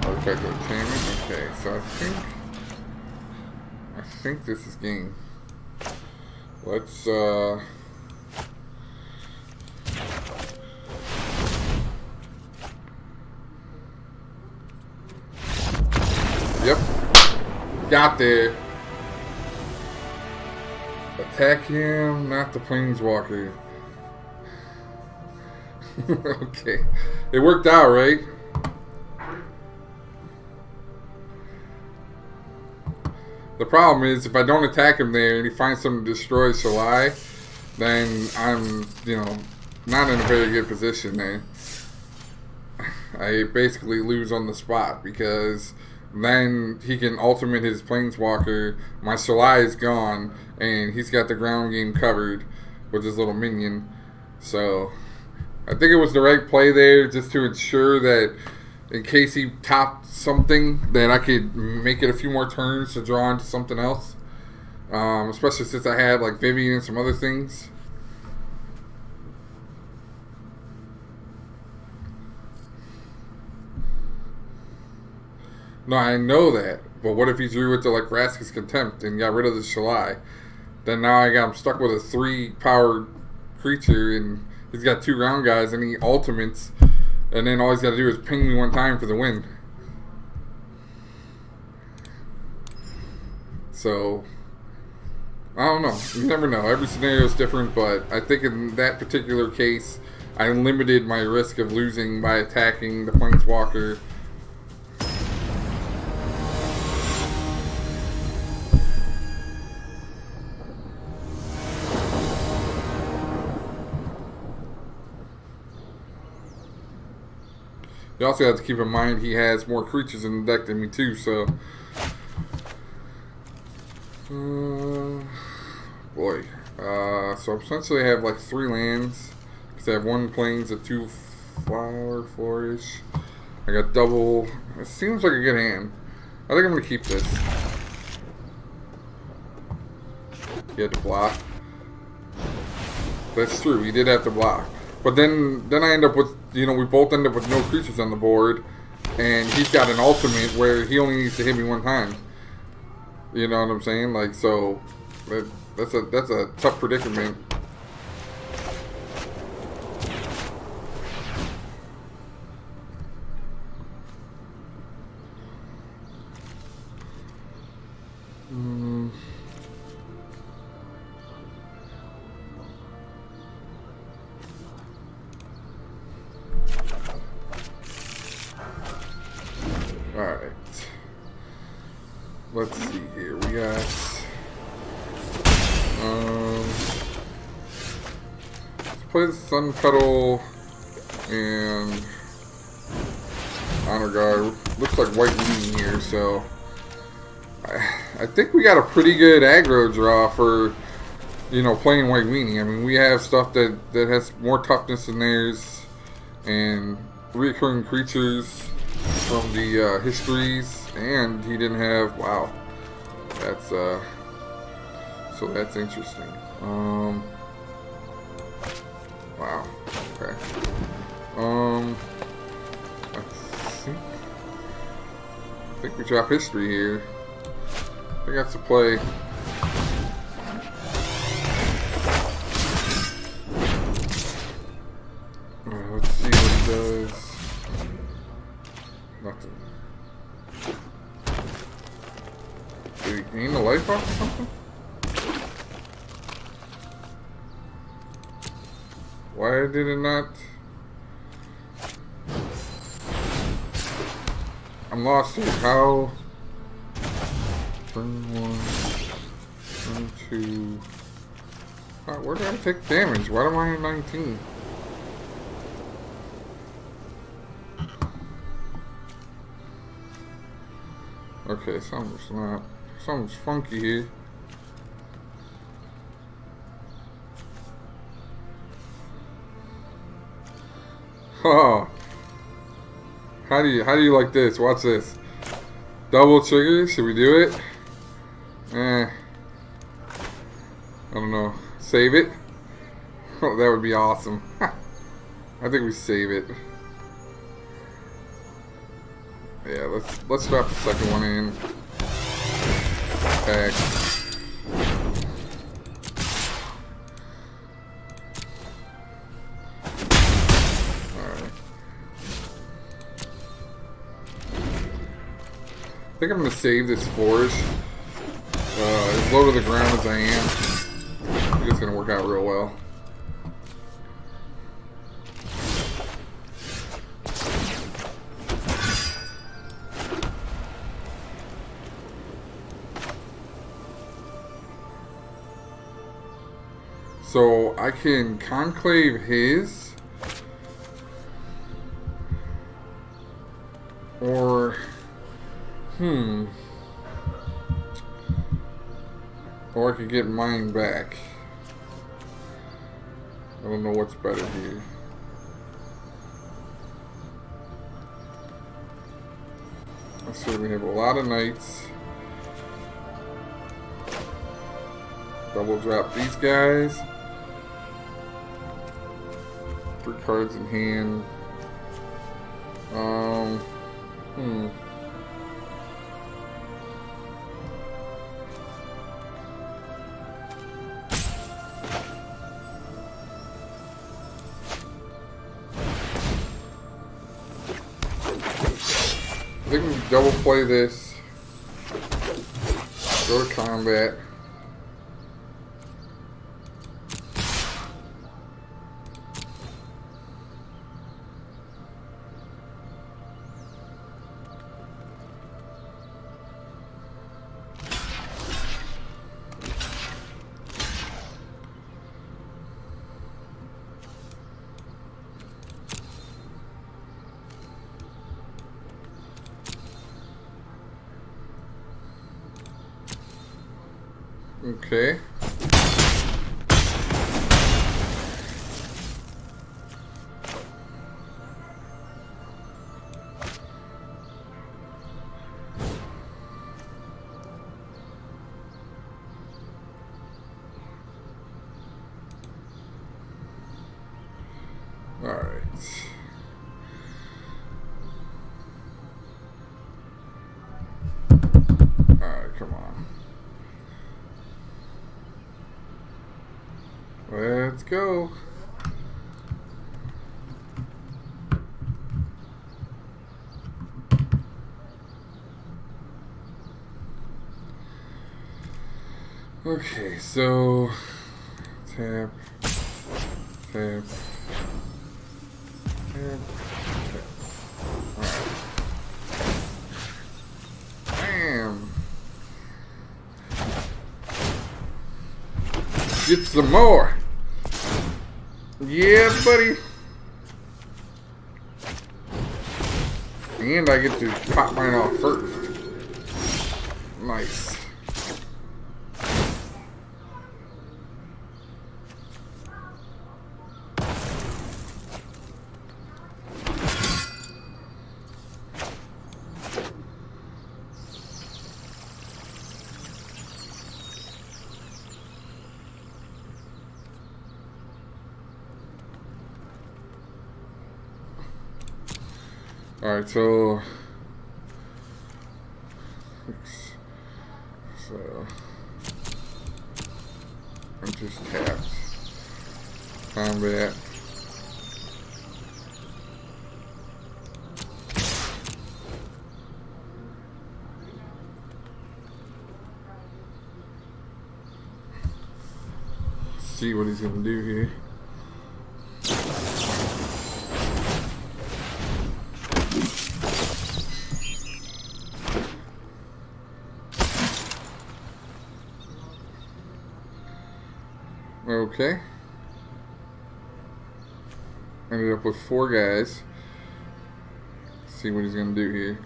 Artifact of Attainment. Okay, so I think this is game. Let's Yep. Got there. Attack him, not the Planeswalker. Okay. It worked out, right? The problem is, if I don't attack him there and he finds something to destroy Shalai, then I'm, you know, not in a very good position there. I basically lose on the spot because then he can ultimate his Planeswalker. My Shalai is gone, and he's got the ground game covered with his little minion. So I think it was the right play there, just to ensure that in case he topped something, that I could make it a few more turns to draw into something else. Especially since I had like Vivian and some other things. No, I know that. But what if he drew it to like Vraska's Contempt and got rid of the Shalai? Then now I'm stuck with a 3-power creature, and he's got 2 ground guys, and he ultimates, and then all he's got to do is ping me one time for the win. So, I don't know. You never know. Every scenario is different, but I think in that particular case, I limited my risk of losing by attacking the Planeswalker. You also have to keep in mind he has more creatures in the deck than me too, so... boy. So essentially I have like 3 lands. Because I have 1 plains, a 2 flourish. I got double... It seems like a good hand. I think I'm going to keep this. He had to block. That's true, he did have to block. But then I end up with, you know, we both end up with no creatures on the board, and he's got an ultimate where he only needs to hit me 1 time. You know what I'm saying? Like, so that's a tough predicament. Alright. Let's see here. We got let's play the Sun Petal and Honor Guard. Looks like white meaning here, so I think we got a pretty good aggro draw for, you know, playing white meaning. I mean, we have stuff that has more toughness than theirs, and recurring creatures from the histories, and he didn't have, wow, that's so that's interesting. Wow, okay. I think we drop history here. I think that's the play. Alright, let's see what he does. Nothing. Did he gain the life off or something? Why did it not? I'm lost here. How? Turn 1, turn 2. Where did I take damage? Why am I at 19? Okay, something's funky here. Oh, how do you like this? Watch this. Double trigger. Should we do it? I don't know. Save it. Oh, that would be awesome. I think we save it. Yeah, let's drop the second one in. Attack. Alright. I think I'm gonna save this flourish. As low to the ground as I am. I think it's gonna work out real well. So I can conclave his, or or I could get mine back. I don't know what's better here. I certainly have a lot of knights. Double drop these guys. 3 cards in hand. I think we can double play this. Go to combat. Okay. All right. All right, come on. Let's go. Okay, so tap, tap, tap, tap. Alright. Bam. Get some more. Yeah, buddy. And I get to pop mine off first. Nice. Alright, so I'm just tapped. Combat. See what he's gonna do here. Okay. Ended up with 4 guys. See what he's gonna do here.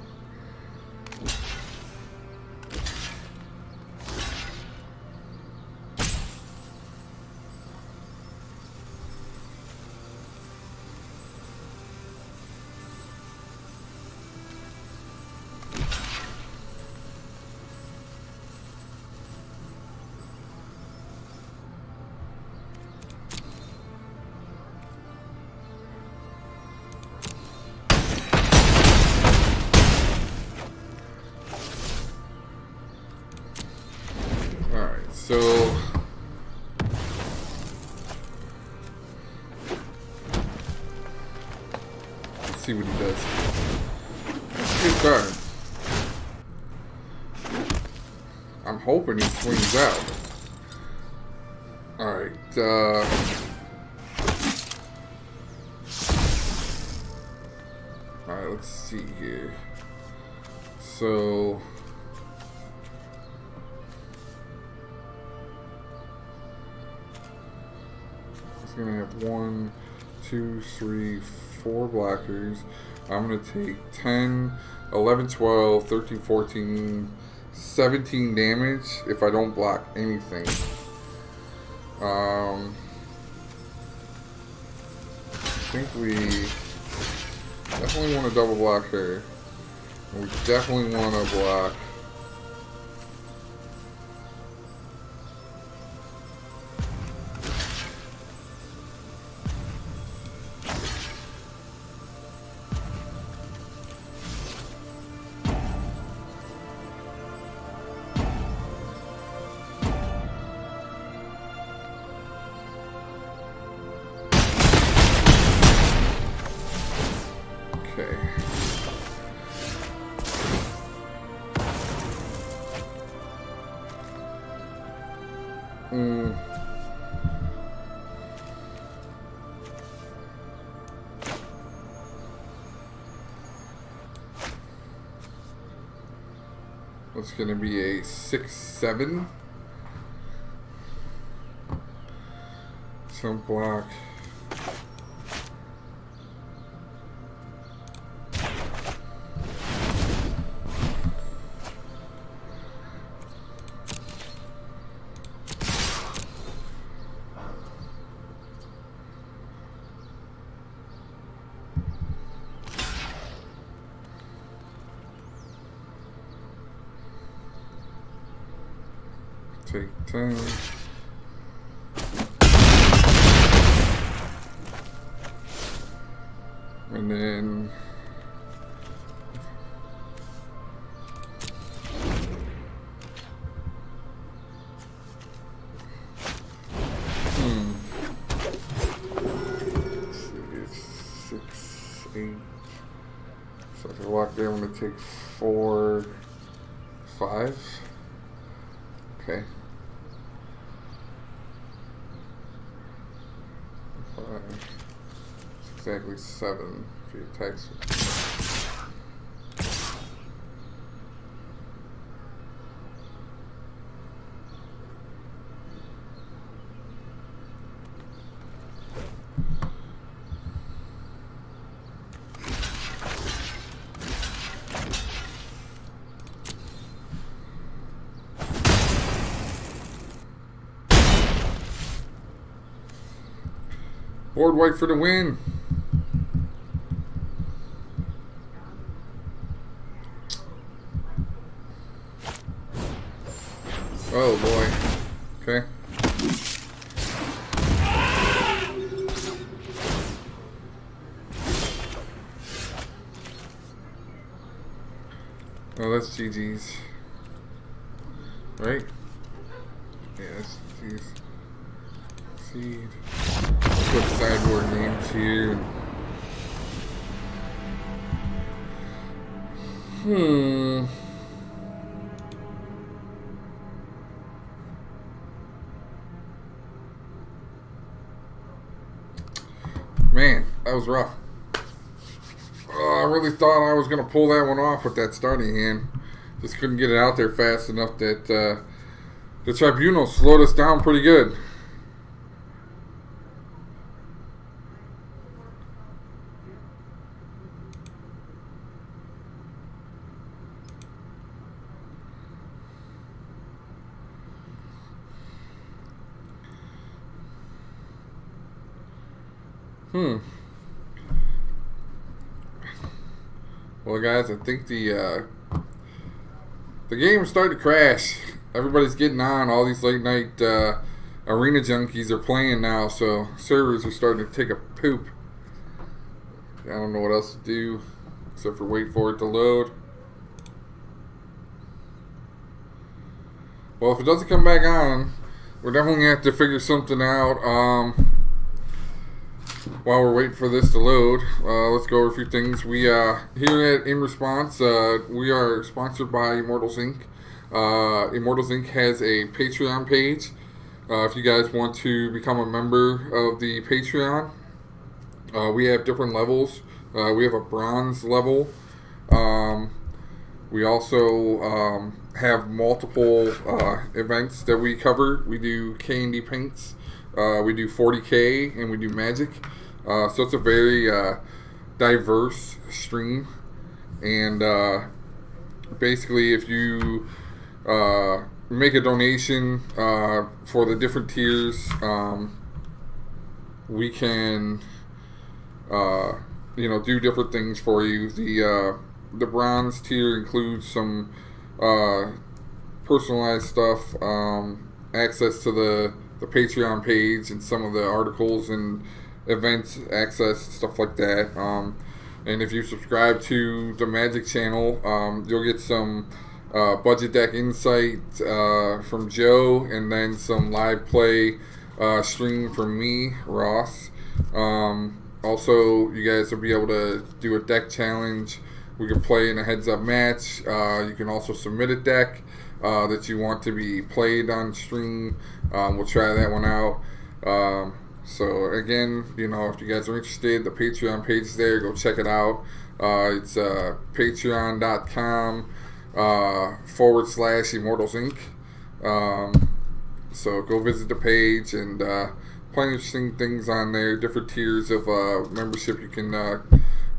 So let's see what he does. Good card. I'm hoping he swings out. Alright, alright, let's see here. So He's going to have 1, 2, 3, 4 blockers. I'm going to take 10, 11, 12, 13, 14, 17 damage if I don't block anything. I think we definitely want to double block her. We definitely want to block. Okay. It's gonna be a 6/7. Some block. Take 10. And then let's see, 6, 8. So if I walk there, I'm gonna take 4, 5. Okay. 5. It's exactly 7 if you text me. Board white for the win. Oh boy. Okay. Oh, that's GG's. Right? Yeah, that's GG's. Seed. Put sideboard names here. Man, that was rough. I really thought I was going to pull that one off with that starting hand. Just couldn't get it out there fast enough that the tribunal slowed us down pretty good. Well, guys, I think the game is starting to crash. Everybody's getting on. All these late night arena junkies are playing now, so servers are starting to take a poop. I don't know what else to do except for wait for it to load. Well, if it doesn't come back on, we're definitely going to have to figure something out. While we're waiting for this to load, let's go over a few things. We here at In Response, we are sponsored by Immortals Inc. Immortals Inc. has a Patreon page. If you guys want to become a member of the Patreon, we have different levels. We have a bronze level. We also have multiple events that we cover. We do candy paints. We do 40K and we do Magic. So it's a very diverse stream. And basically, if you make a donation for the different tiers, we can do different things for you. The bronze tier includes some personalized stuff, access to the Patreon page and some of the articles and events access, stuff like that. And if you subscribe to the Magic channel, you'll get some budget deck insight from Joe, and then some live play stream from me, Ross. Also, you guys will be able to do a deck challenge. We can play in a heads-up match. You can also submit a deck that you want to be played on stream. We'll try that one out. So again, if you guys are interested, the Patreon page is there. Go check it out. It's patreon.com /Immortals Inc. So go visit the page, and plenty of interesting things on there. Different tiers of membership you can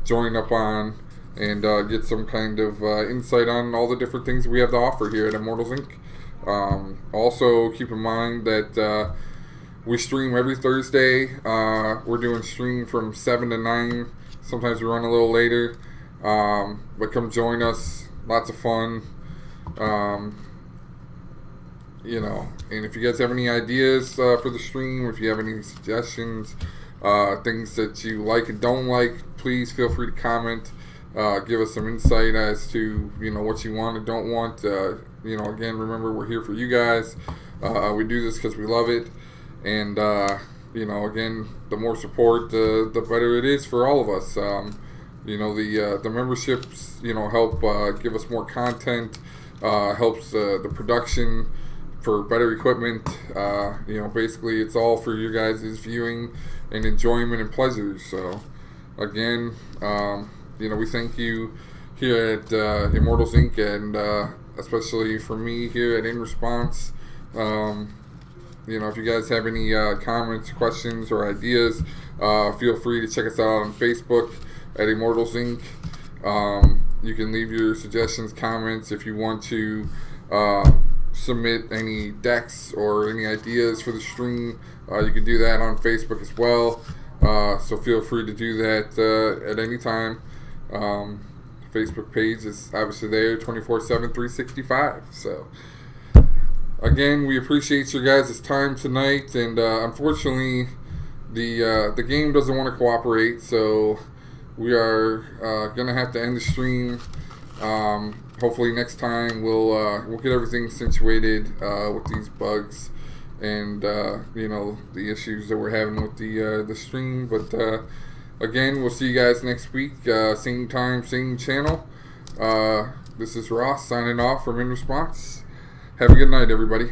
join up on, and get some kind of insight on all the different things we have to offer here at Immortals Inc. Also, keep in mind that we stream every Thursday. We're doing stream from 7 to 9. Sometimes we run a little later. But come join us. Lots of fun. And if you guys have any ideas for the stream, if you have any suggestions, things that you like and don't like, please feel free to comment. Give us some insight as to what you want and don't want. Again, remember, we're here for you guys. We do this because we love it, and again, the more support, the better it is for all of us. The memberships help give us more content, helps the production for better equipment. Basically, it's all for you guys' viewing and enjoyment and pleasure. So again, we thank you here at Immortals Inc. and especially for me here at In Response. If you guys have any comments, questions, or ideas, feel free to check us out on Facebook at Immortals Inc. You can leave your suggestions, comments. If you want to submit any decks or any ideas for the stream, you can do that on Facebook as well. So feel free to do that at any time. Facebook page is obviously there 24/7, 365. So again, we appreciate your guys' time tonight, and unfortunately the game doesn't want to cooperate, so we are gonna have to end the stream. Hopefully next time we'll get everything situated with these bugs and the issues that we're having with the stream. But again, we'll see you guys next week, same time, same channel. This is Ross signing off from In Response. Have a good night, everybody.